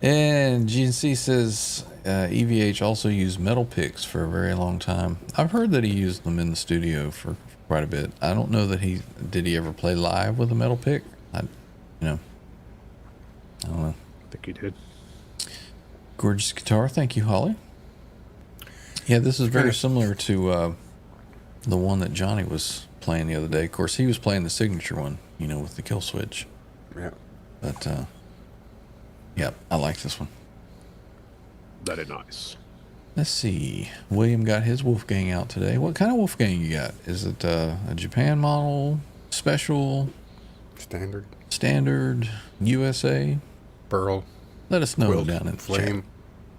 And GNC says EVH also used metal picks for a very long time. I've heard that he used them in the studio for quite a bit. I don't know that did he ever play live with a metal pick? I don't know. I think he did. Gorgeous guitar. Thank you, Holly. Yeah, this is very similar to the one that Johnny was playing the other day. Of course, he was playing the signature one, with the kill switch. Yeah. But, yeah, I like this one. Very nice. Let's see. William got his Wolfgang out today. What kind of Wolfgang you got? Is it a Japan model, special, standard, USA? Burl. Let us know Quilt, down in the Flame, chat.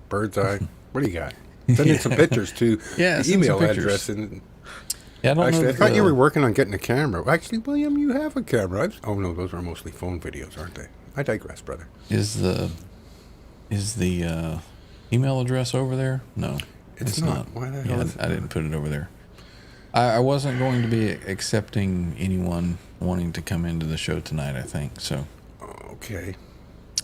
Bird's Eye. What do you got? Send in some pictures to Yeah, the send some email pictures. address. And Yeah, I don't actually, know. I thought you were working on getting a camera. Actually, William, you have a camera. Oh no, those are mostly phone videos, aren't they? I digress, brother. Is the email address over there? No, It's not. Why the hell is it I didn't put it over there. I wasn't going to be accepting anyone wanting to come into the show tonight, I think. So Okay.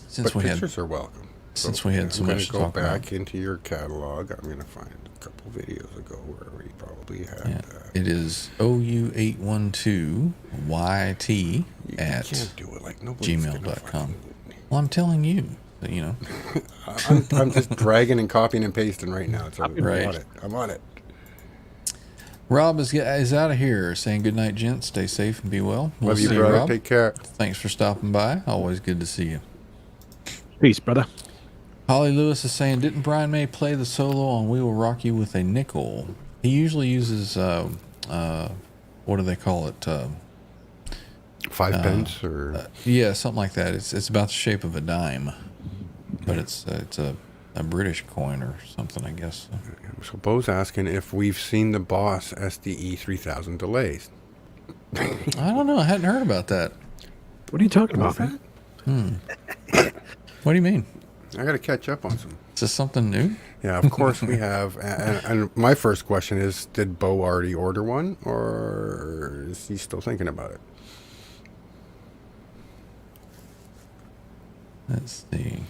since But we pictures are welcome. since we had so I'm much to going to talk go back about. into your catalog. I'm going to find a couple videos ago where we probably had. Yeah, it is OU812YT at you can't do it like nobody's gonna gmail.com. fucking- Well, I'm telling you, I'm just dragging and copying and pasting right now. So Right. I'm on it. I'm on it. Rob is out of here saying good night, gents. Stay safe and be well. We'll Love you, see brother. Rob. Take care. Thanks for stopping by. Always good to see you. Peace, brother. Holly Lewis is saying, didn't Brian May play the solo on We Will Rock You with a Nickel? He usually uses, what do they call it? 5 pence or Yeah, something like that. It's about the shape of a dime, but it's a British coin or something, I guess. so. Bo's asking if we've seen the Boss SDE-3000 delays. I don't know. I hadn't heard about that. What are you talking What's about, man? What do you mean? I got to catch up on some. Is this something new? Yeah, of course we have. And my first question is, did Bo already order one, or is he still thinking about it? Let's see.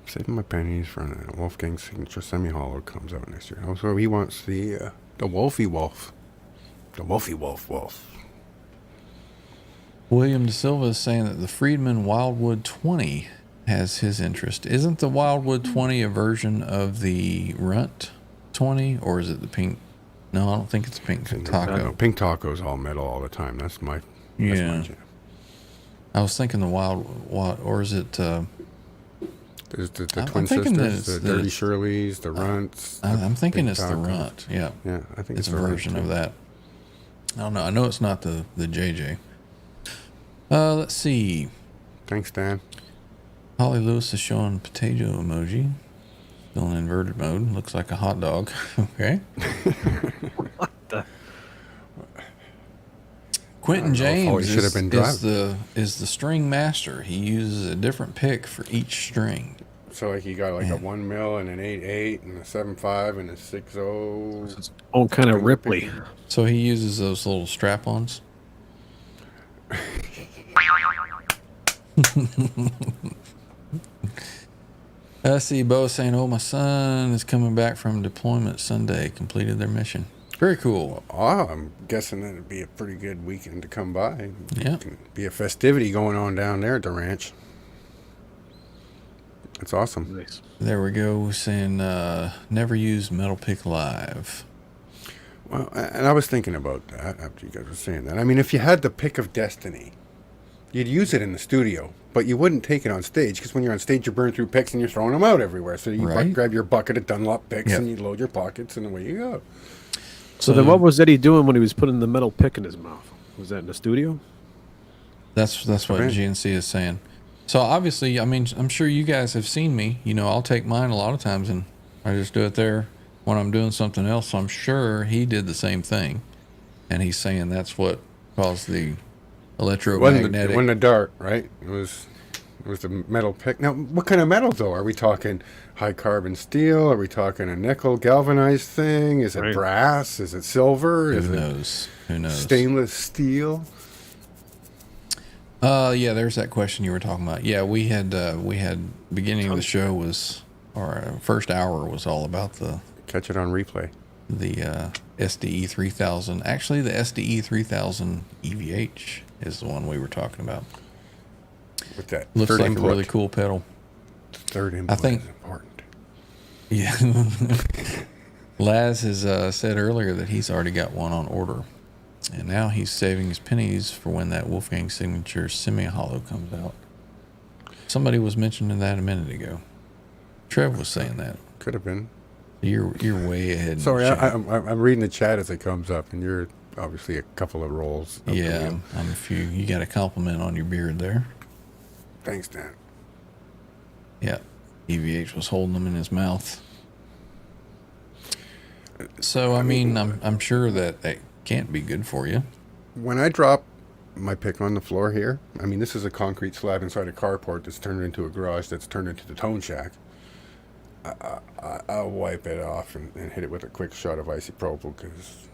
Saving my pennies for a Wolfgang signature semi-hollow comes out next year. Also, he wants the Wolfie Wolf. The Wolfie Wolf Wolf. William De Silva is saying that the Friedman Wildwood 20 has his interest. Isn't the Wildwood 20 a version of the Runt 20, or is it the pink? No, I don't think it's pink taco. No, Pink Taco's all metal all the time. That's my Yeah. jam. I was thinking the or is it? There's the I'm Twin thinking that Sisters, it's the Dirty Shirleys, the Runts. I'm thinking Pink it's the Tacos. Runt. Yeah, Yeah, I think it's a the Runt, version too. of that. I don't know. I know it's not the JJ. Let's see. Thanks, Dan. Holly Lewis is showing potato emoji. Still in inverted mode. Looks like a hot dog. Okay. What the? Quentin I don't know if Holly James should have been is the string master. He uses a different pick for each string. So like you got like a 1 mil and an 8.8 and a 7.5 and a 6.0. It's own kind of Ripley. So he uses those little strap-ons. I see Bo saying, "Oh, my son is coming back from deployment Sunday. Completed their mission. Very cool." Oh, I'm guessing that it'd be a pretty good weekend to come by. Yeah. Be a festivity going on down there at the ranch. That's awesome. Nice. There we go. Saying never used metal pick live. Well, and I was thinking about that after you guys were saying that. I mean, if you had the pick of destiny, you'd use it in the studio, but you wouldn't take it on stage because when you're on stage, you burn through picks and you're throwing them out everywhere. So you Right. grab your bucket of Dunlop picks Yep. and you load your pockets and away you go. So then what was Eddie doing when he was putting the metal pick in his mouth? Was that in the studio? That's what Right. GNC is saying. So obviously, I mean, I'm sure you guys have seen me. You know, I'll take mine a lot of times and I just do it there when I'm doing something else. So I'm sure he did the same thing, and he's saying that's what caused the It wasn't electromagnetic. a dart, right? It was It was the metal pick. Now, what kind of metal, though? Are we talking high carbon steel? Are we talking a nickel galvanized thing? Is it Right. brass? Is it silver? Who Is knows? Who knows? it stainless steel? Yeah, there's that question you were talking about. Yeah, we had beginning of the show was, or first hour was all about the Catch it on replay. SDE-3000. Actually, the SDE-3000EVH is the one we were talking about. With that Looks third like input. a really cool pedal. Third input think- is important. Yeah. Laz has said earlier that he's already got one on order. And now he's saving his pennies for when that Wolfgang Signature semi-hollow comes out. Somebody was mentioning that a minute ago. Trev was saying that. Could have been. You're way ahead. in Sorry, the chat. I'm reading the chat as it comes up, and you're obviously a couple of rolls. up the Yeah, wheel. I'm a few. You got a compliment on your beard there. Thanks, Dan. Yeah, EVH was holding them in his mouth. So I mean, I'm sure that can't be good for you. When I drop my pick on the floor here, I mean, this is a concrete slab inside a carport that's turned into a garage that's turned into the tone shack. I'll wipe it off and hit it with a quick shot of isopropyl because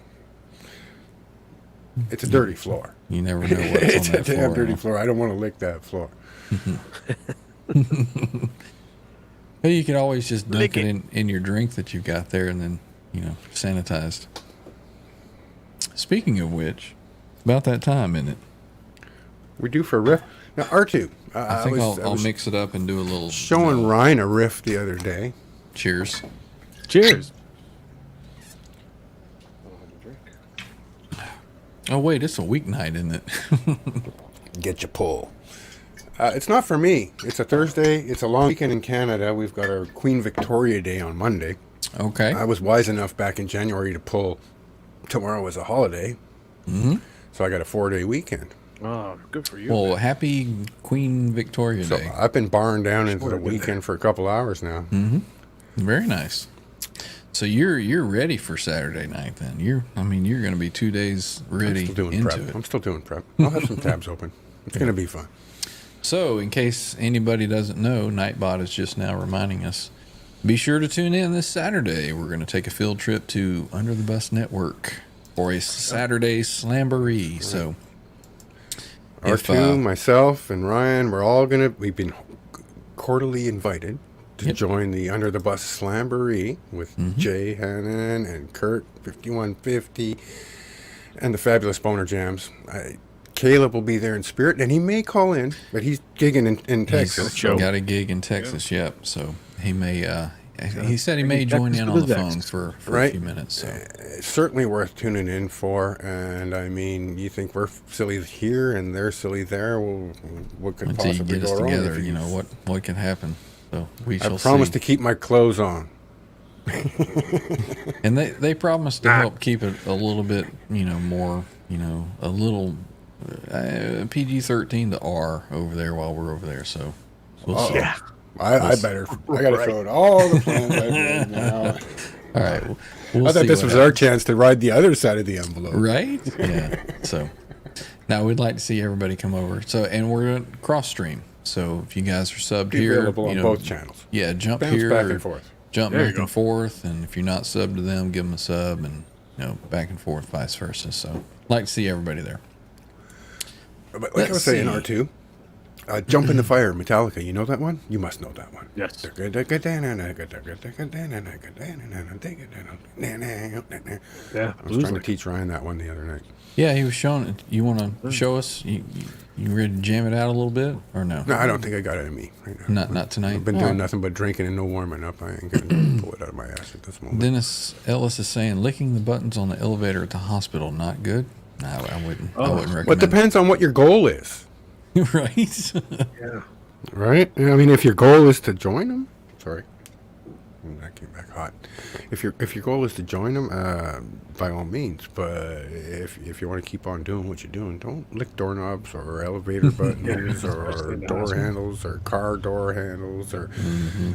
it's a dirty floor. You never know what's It's on a that damn floor. dirty huh? floor. I don't want to lick that floor. Well, you could always just dunk Lick it it. in your drink that you've got there, and then sanitized. Speaking of which, about that time, isn't it? We do for a riff. Now, R2. I think I I'll was mix it up and do a little showing Ryan a riff the other day. cheers. Cheers. Oh wait, it's a weeknight, isn't it? Get your pull. It's not for me. It's a Thursday. It's a long weekend in Canada. We've got our Queen Victoria Day on Monday. Okay. I was wise enough back in January to pull tomorrow as a holiday. Mm-hmm. So I got a 4-day weekend. Oh, good for you. Well, happy Queen Victoria So Day. I've been barring down into the Sure, good. weekend for a couple hours now. Very nice. So you're ready for Saturday night then. You're going to be 2 days ready I'm still doing into prep. it. I'm still doing prep. I'll have some tabs open. It's going to be fun. So, in case anybody doesn't know, Nightbot is just now reminding us, be sure to tune in this Saturday. We're going to take a field trip to Under the Bus Network for a Saturday slamboree. So, R2, myself, and Ryan, we've been quarterly invited to Yep. join the Under the Bus Slamboree with Jay Hannon and Kurt 5150 and the Fabulous Boner Jams. Caleb will be there in spirit, and he may call in, but he's gigging in Texas. he's got a gig in Texas, yep. So, he may, he said he may join in on the phone for a Right. few minutes. So, It's certainly worth tuning in for, and I mean, you think we're silly here and they're silly there? Well, what could until you possibly get us go wrong? together, if you know, what can happen. So, we I shall promise see. to keep my clothes on. And they promised to help keep it a little bit, more, a little PG-13 to R over there while we're over there. So we'll see. Yeah. I better. I got to throw out all the plans I've made now. All right. We'll I thought see this what was our chance to ride the other side of the envelope. right. Yeah. So now we'd like to see everybody come over. So, and we're going to cross stream. So if you guys are subbed Be here, available on both channels. Yeah, jump Bounce here, back or and forth. jump There you back go. and forth, and if you're not subbed to them, give them a sub, and back and forth, vice versa. So, like to see everybody there. But like Let's I was saying, see. R2, Jump in the Fire, Metallica. You know that one? You must know that one. Yes. I Yeah. was trying to teach Ryan that one the other night. Yeah, he was showing it. You want to show us? You ready to jam it out a little bit, or no? No, I don't think I got it in me right now. Not tonight. I've been All doing right. nothing but drinking and no warming up. I ain't going to pull it out of my ass at this moment. Dennis Ellis is saying licking the buttons on the elevator at the hospital not good. No, I wouldn't. I wouldn't recommend. Well, it depends on what your goal is, it. Right? Yeah. right? I mean, if your goal is to join them, sorry, that came back hot. If your goal is to join them, by all means. But if you want to keep on doing what you're doing, don't lick doorknobs or elevator buttons or especially in the door hospital. handles or car door handles or.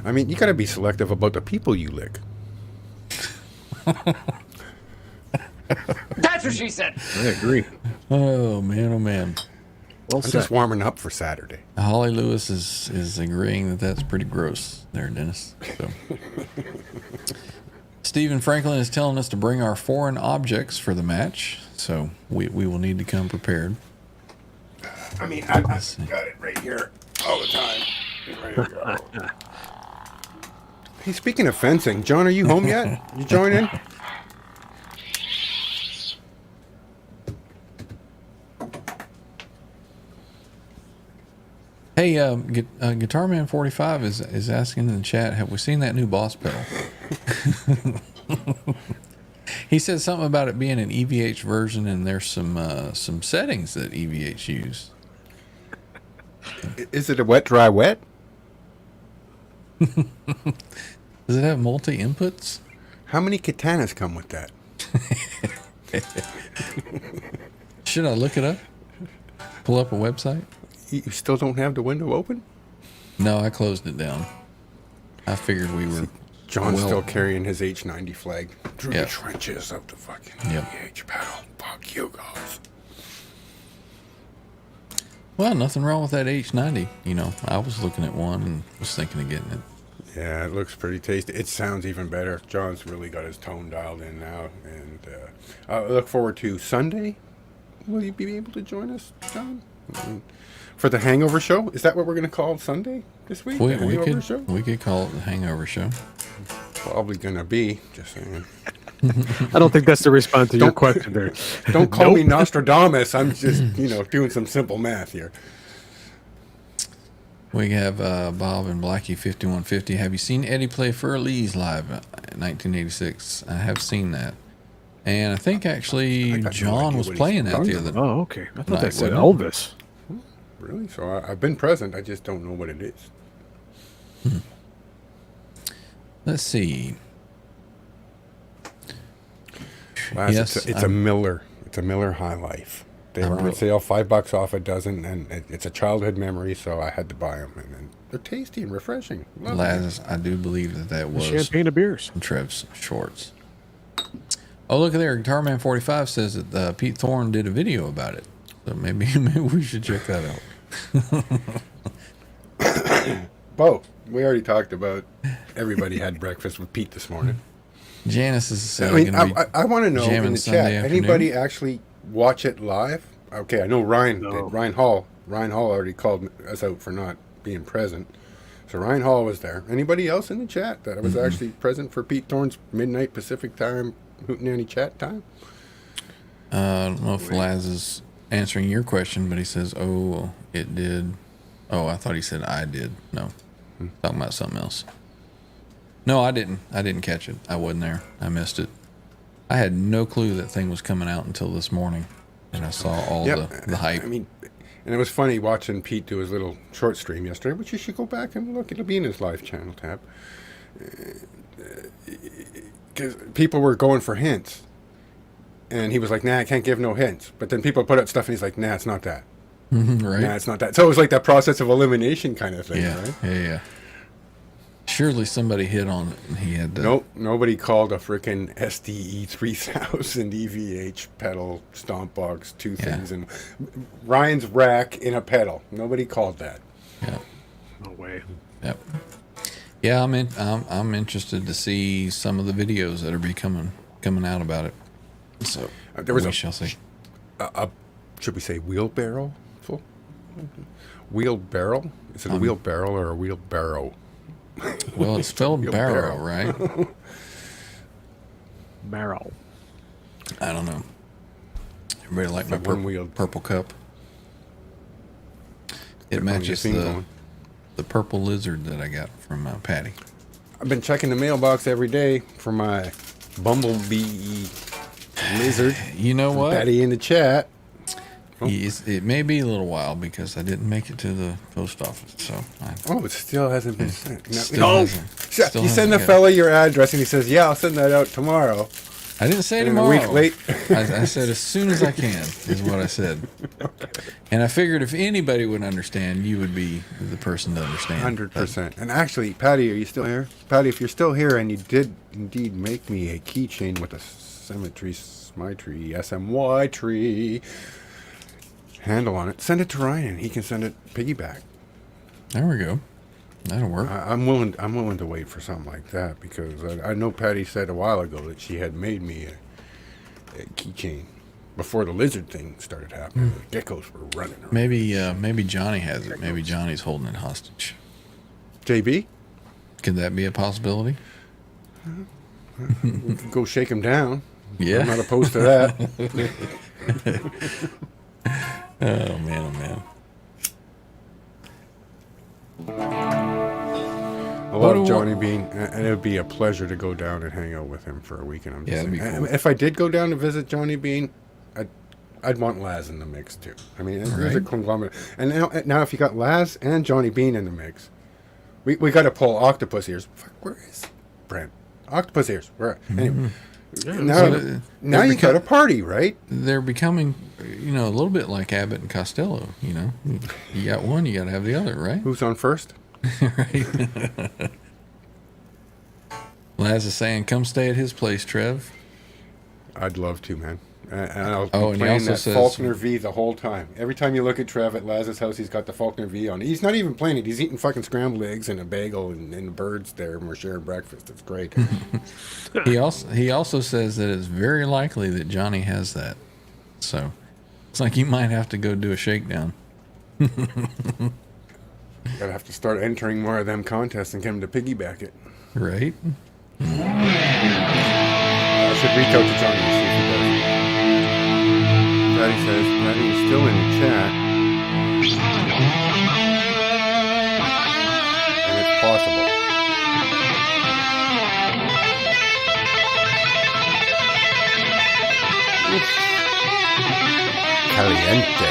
I mean, you got to be selective about the people you lick. That's what she said. I agree. Oh man, oh man. Well I'm said. just warming up for Saturday. Holly Lewis is agreeing that that's pretty gross there, Dennis. So. Stephen Franklin is telling us to bring our foreign objects for the match, so we will need to come prepared. I mean, I've got it right here all the time. Ready to go. Hey, speaking of fencing, John, are you home yet? You join in? Hey, Guitar Man 45 is asking in the chat, have we seen that new Boss pedal? He said something about it being an EVH version, and there's some settings that EVH use. Is it a wet, dry, wet? Does it have multi inputs? How many katanas come with that? Should I look it up? Pull up a website? You still don't have the window open? No, I closed it down. I figured we were. John's still carrying his H90 flag through Yep. the trenches of the fucking Yep. EVH pedal. Fuck you guys. Well, nothing wrong with that H90. You know, I was looking at one and was thinking of getting it. Yeah, it looks pretty tasty. It sounds even better. John's really got his tone dialed in now. And I look forward to Sunday. Will you be able to join us, John? For the Hangover Show? Is that what we're going to call Sunday this week? We The Hangover Show? could call it the Hangover Show. Probably going to be. Just saying. I don't think that's the response to your question there. Don't call me Nostradamus. I'm just, doing some simple math here. We have Bob and Blackie 5150. Have you seen Eddie play Fur Lee's live in 1986? I have seen that. And I think actually I got no John idea was what he's playing that the other Oh, okay. I thought that Nice, was isn't it? Elvis. Really? So I've been present. I just don't know what it is. Let's see. Last, Yes, it's a Miller. It's a Miller High Life. They were on sale, $5 off a dozen, and it's a childhood memory, so I had to buy them. And they're tasty and refreshing. Love them. Laz, I do believe that was Champagne of beers. Trev's shorts. Oh, look at there. Guitar Man 45 says that Pete Thorne did a video about it. So maybe we should check that out. Bo, we already talked about everybody had breakfast with Pete this morning. Janice is I mean, going to be I want to know in jamming the Sunday chat, afternoon. anybody actually watch it live? Okay, I know Ryan No. did. Ryan Hall already called us out for not being present. So Ryan Hall was there. Anybody else in the chat that was actually present for Pete Thorne's midnight Pacific time hootenanny chat time? I don't know if Laz is answering your question, but he says, "Oh, it did." Oh, I thought he said I did. No, talking about something else. No, I didn't. I didn't catch it. I wasn't there. I missed it. I had no clue that thing was coming out until this morning, and I saw all the hype. I mean, and it was funny watching Pete do his little short stream yesterday, which you should go back and look. It'll be in his live channel tab. Because people were going for hints. And he was like, nah, I can't give no hints. But then people put out stuff and he's like, nah, it's not that. Right? Nah, it's not that. So it was like that process of elimination kind of thing, Yeah, right? yeah. Surely somebody hit on it. He had to. Nope, nobody called a freaking SDE-3000 EVH pedal stomp box, two Yeah. things, and Ryan's rack in a pedal. Nobody called that. Yeah. No way. Yep. Yeah, I'm interested to see some of the videos that are coming out about it. So There was we a- shall see. Should we say wheelbarrow? Full wheelbarrow? Is it a wheelbarrow or a wheelbarrow? Well, it's spelled barrow, barrow. right? Barrel. I don't know. Everybody like my Like one-wheeled. purple cup? It Get matches thing going. the purple lizard that I got from Patty. I've been checking the mailbox every day for my bumblebee lizard. You know what? Patty in the chat. It may be a little while because I didn't make it to the post office. So Oh, it still hasn't been sent. still hasn't You send the got it. fella your address and he says, yeah, I'll send that out tomorrow. I didn't say And tomorrow. a week late. I said as soon as I can is what I said. And I figured if anybody would understand, you would be the person to understand. 100%. And actually, Patty, are you still here? Patty, if you're still here and you did indeed make me a keychain with a symmetry, SMY tree, handle on it, send it to Ryan. He can send it piggyback. There we go. That'll work. I'm willing to wait for something like that because I know Patty said a while ago that she had made me a keychain before the lizard thing started happening. The geckos were running around. Maybe Johnny has it. Maybe Johnny's holding it hostage. JB? Could that be a possibility? We could go shake him down. Yeah. I'm not opposed to that. Oh man. I love Johnny Bean, and it would be a pleasure to go down and hang out with him for a weekend. I'm just Yeah, that'd saying. be cool. If I did go down to visit Johnny Bean, I'd want Laz in the mix too. I mean, there's a Right. conglomerate. And now if you got Laz and Johnny Bean in the mix, we got to pull octopus ears. Fuck, where is Brent? Octopus ears. Where? Anyway, now you got a party, right? They're becoming, a little bit like Abbott and Costello. You got one, you got to have the other, right? Who's on first? Right. Laz is saying, "Come stay at his place, Trev." I'd love to, man. And I'll be Oh, and he playing also that says- Faulkner V the whole time. Every time you look at Trev at Laz's house, he's got the Faulkner V on. He's not even playing it. He's eating fucking scrambled eggs and a bagel and the birds there, and we're sharing breakfast. It's great. He also says that it's very likely that Johnny has that. So it's like you might have to go do a shakedown. Gotta have to start entering more of them contests and get him to piggyback it. Right? I should reach out to Johnny and see if he does. Patty says, Patty is still in the chat. And it's possible. Caliente.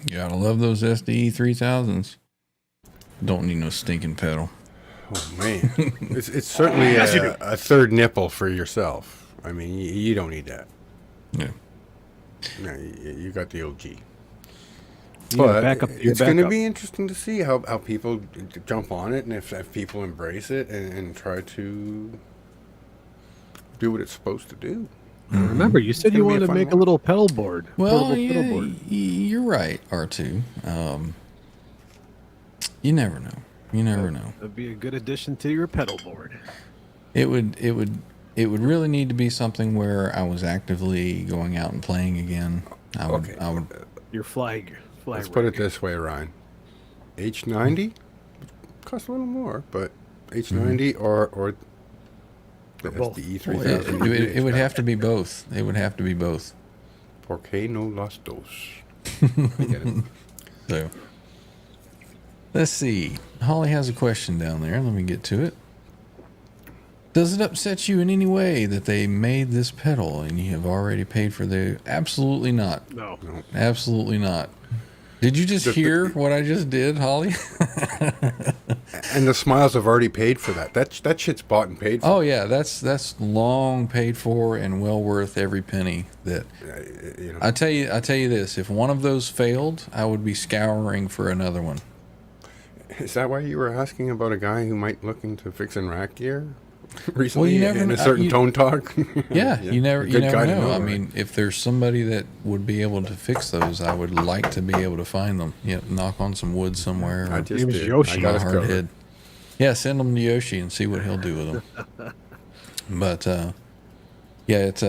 Gotta love those SDE 3000s. Don't need no stinking pedal. Oh man, it's certainly a third nipple for yourself. I mean, you don't need that. Yeah. No, you got the OG. You But back up your it's going to backup. be interesting to see how people jump on it, and if people embrace it and try to do what it's supposed to do. Remember, you said you gonna be a wanted to fun make a one. little pedal board. Well, portable yeah, pedal board. you're right, R2. You never know. You never know. That'd be a good addition to your pedal board. It would really need to be something where I was actively going out and playing again. I would Your flag. Let's put it this way, Ryan. H90 costs a little more, but H90 or the both. SDE-3000EVH. it would have to be both. It would have to be both. Porque no las dos. I get it. So let's see. Holly has a question down there. Let me get to it. Does it upset you in any way that they made this pedal and you have already paid for the? Absolutely not. No. Absolutely not. Did you just hear what I just did, Holly? And the Smiles have already paid for that. That shit's bought and paid for. Oh yeah, that's long paid for and well worth every penny. That You know. I tell you this: if one of those failed, I would be scouring for another one. Is that why you were asking about a guy who might look into fixing rack gear recently you never in a kn- certain you- tone talk? Yeah, you never Good guy to know. I right? mean, if there's somebody that would be able to fix those, I would like to be able to find them. Yeah, knock on some wood somewhere. I Or just Name is did. Yoshi. I got a us hard covered. head. Yeah, send them to Yoshi and see what he'll do with them. But yeah, it's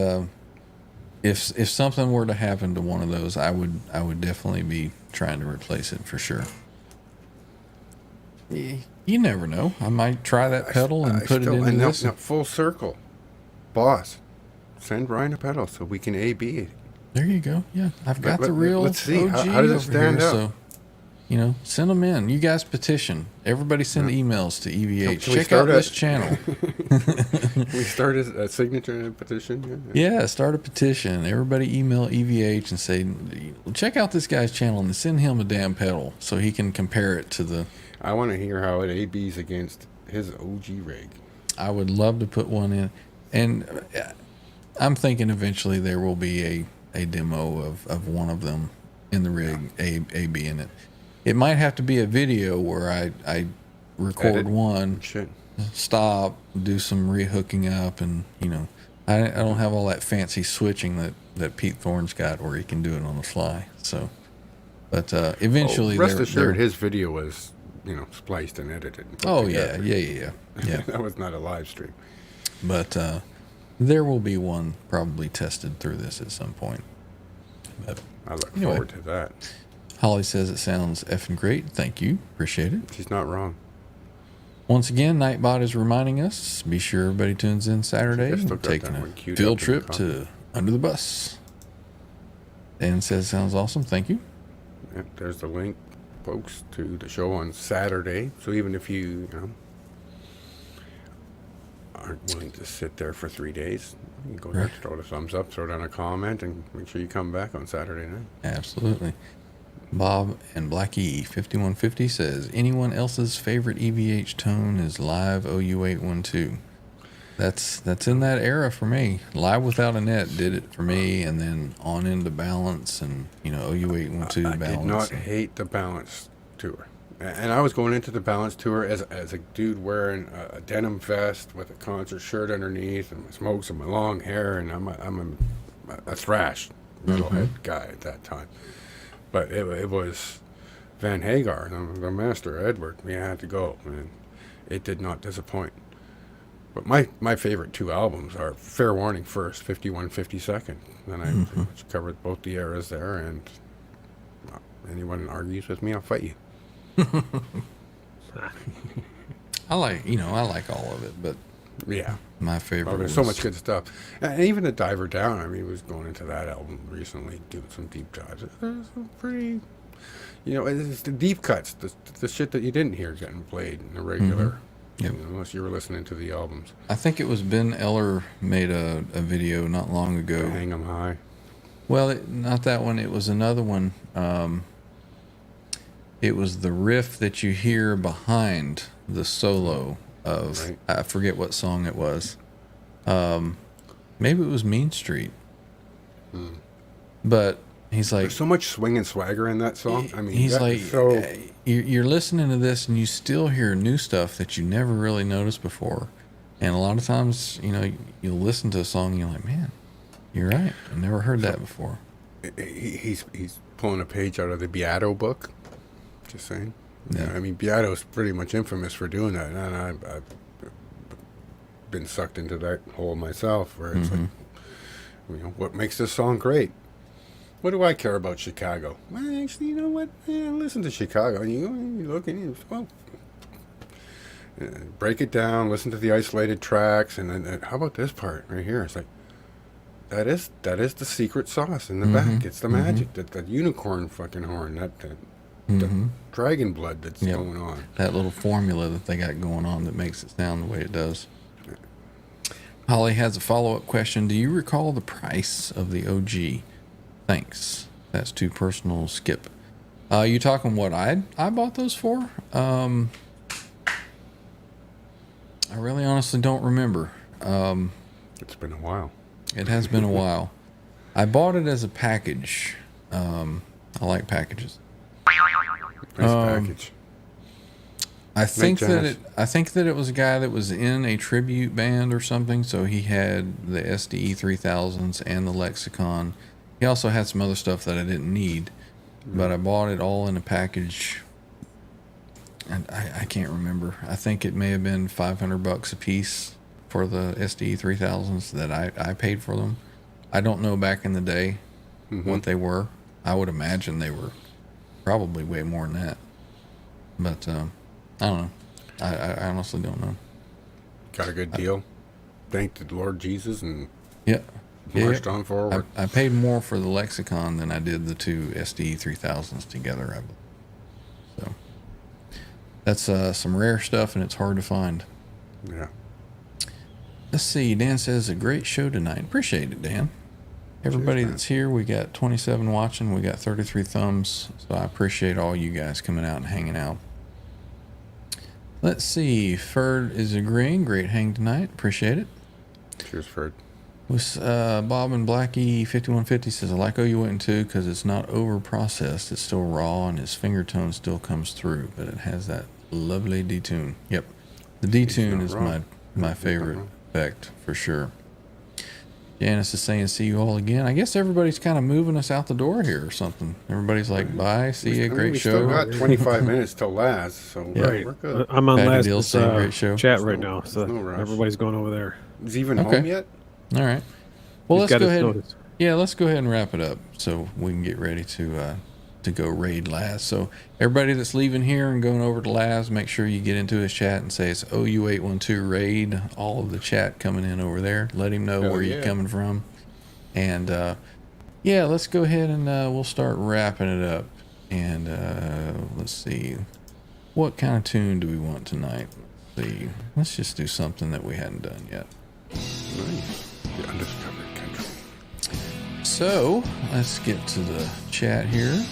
if something were to happen to one of those, I would definitely be trying to replace it for sure. You never know. I might try that pedal and put it into this. No, full circle. Boss, send Ryan a pedal so we can A/B it. There you go. Yeah, I've got the let- real let's see. OG How does it over stand here, up? so send them in. You guys petition. Everybody send emails to EVH. Can we Check start out a- this channel. We start a signature petition. Yeah. Yeah, start a petition. Everybody email EVH and say, check out this guy's channel and send him a damn pedal so he can compare it to the. I want to hear how it A/Bs against his OG rig. I would love to put one in, and I'm thinking eventually there will be a demo of one of them in the rig, A/B in it. It might have to be a video where I record Edit. one, Shit. stop, do some rehooking up, and I don't have all that fancy switching that Pete Thorne's got where he can do it on the fly. So, but eventually, Rest they're- assured, they're- his video was spliced and edited. And put Oh yeah, together. yeah. That was not a live stream. But there will be one probably tested through this at some point. But I look Anyway. forward to that. Holly says it sounds effing great. Thank you. Appreciate it. She's not wrong. Once again, Nightbot is reminding us, be sure everybody tunes in Saturday. I still We're got taking that a one queued field up in the trip to Under the Bus. Dan says sounds awesome. Thank you. Yep, there's the link, folks, to the show on Saturday. So even if you aren't willing to sit there for 3 days, you can go there, throw the thumbs up, throw down a comment, and make sure you come back on Saturday night. Absolutely. Bob and Blackie 5150 says, anyone else's favorite EVH tone is Live OU812. That's in that era for me. Live Without a Net did it for me, and then on into Balance and OU812 I Balance. did not hate the Balance tour. And I was going into the Balance tour as a dude wearing a denim vest with a concert shirt underneath and my smokes and my long hair, and I'm a thrash metalhead guy at that time. But it was Van Hagar, the master, Edward. We had to go, and it did not disappoint. But my favorite two albums are Fair Warning first, 51, 52nd. Then I pretty much covered both the eras there, and anyone argues with me, I'll fight you. I like all of it, but Yeah. my favorite There's so much good stuff. And even the Diver Down, I mean, was going into that album recently, doing some deep dives. There's some pretty, it's the deep cuts, the shit that you didn't hear getting played in the regular, Yep. unless you were listening to the albums. I think it was Ben Eller made a video not long ago. Hang 'em high. Well, not that one. It was another one. It was the riff that you hear behind the solo of, Right. I forget what song it was. Maybe it was Mean Street. But he's like, There's so much swing and swagger in that song. I mean, he's that like, is so you're listening to this and you still hear new stuff that you never really noticed before. And a lot of times, you know, you'll listen to a song and you're like, man, you're right. I never heard that before. he's pulling a page out of the Beato book. Just saying. Yeah. I mean, Beato's pretty much infamous for doing that, and I've been sucked into that hole myself, where it's like, you know, what makes this song great? What do I care about Chicago? Well, actually, you know what? Listen to Chicago, and you look and you, well, break it down, listen to the isolated tracks, and then how about this part right here? It's like, that is the secret sauce in the back. It's the magic, that unicorn fucking horn, that dragon blood that's going on. That little formula that they got going on that makes it sound the way it does. Holly has a follow-up question. Do you recall the price of the OG? Thanks. That's too personal. Skip. You talking what I bought those for? I really honestly don't remember. It's been a while. It has been a while. I bought it as a package. I like packages. Nice package. I think Janice. that it was a guy that was in a tribute band or something, so he had the SDE-3000s and the Lexicon. He also had some other stuff that I didn't need, but I bought it all in a package. And I can't remember. I think it may have been $500 a piece for the SDE-3000s that I paid for them. I don't know back in the day what they were. I would imagine they were probably way more than that. But I don't know. I honestly don't know. Got a good deal. Thanked the Lord Jesus and Yeah. marched on forward. I paid more for the Lexicon than I did the two SDE-3000s together, I believe. So that's some rare stuff, and it's hard to find. Yeah. Let's see. Dan says, a great show tonight. Appreciate it, Dan. Everybody that's here, we got 27 watching. We got 33 thumbs. So I appreciate all you guys coming out and hanging out. Let's see. Ferd is agreeing. Great hang tonight. Appreciate it. Cheers, Ferd. Was Bob and Blackie 5150 says, I like OU-2 because it's not over processed. It's still raw and his finger tone still comes through, but it has that lovely detune. Yep. The detune is my favorite effect for sure. Janice is saying, see you all again. I guess everybody's kind of moving us out the door here or something. Everybody's like, bye, see you, great we show. Still got 25 minutes till last, so Yeah. we're good. I'm on Patty last Deal saying great show. chat right now, so no rush. everybody's going over there. Is he even Okay. home yet? All right. Well, He's let's got go his ahead. notice. Yeah, let's go ahead and wrap it up so we can get ready to go raid Laz. So everybody that's leaving here and going over to Laz, make sure you get into his chat and say it's OU812 raid. All of the chat coming in over there. Let him know Hell where yeah. you're coming from. And yeah, let's go ahead and we'll start wrapping it up. And let's see, what kind of tune do we want tonight? Let's see. Let's just do something that we hadn't done yet. Nice. The undiscovered country. So let's get to the chat here.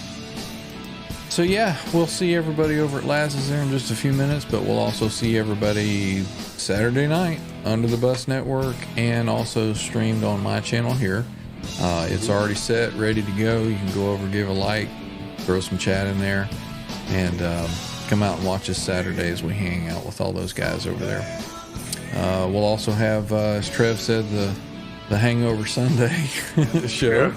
So yeah, we'll see everybody over at Laz's there in just a few minutes, but we'll also see everybody Saturday night under the Bus Network and also streamed on my channel here. It's already set, ready to go. You can go over, give a like, throw some chat in there, and come out and watch us Saturday as we hang out with all those guys over there. We'll also have, as Trev said, the Hangover Sunday show,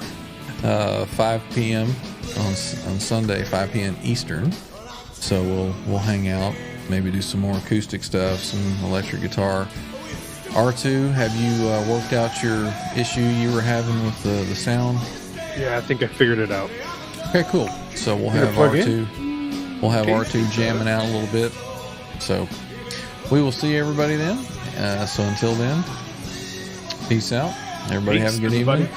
5 p.m. on Sunday, 5 p.m. Eastern. So we'll hang out, maybe do some more acoustic stuff, some electric guitar. R2, have you worked out your issue you were having with the sound? Yeah, I think I figured it out. Okay, cool. So we'll have plug R2. We'll have R2 jamming out a little bit. So we will see everybody then. So until then, peace out. Everybody Peace, have a good everybody. evening.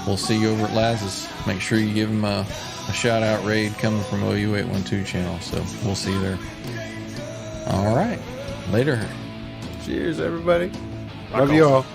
We'll see you over at Laz's. Make sure you give him a shout out raid coming from OU812 channel. So we'll see you there. All right. Later. Cheers, everybody. Love you all.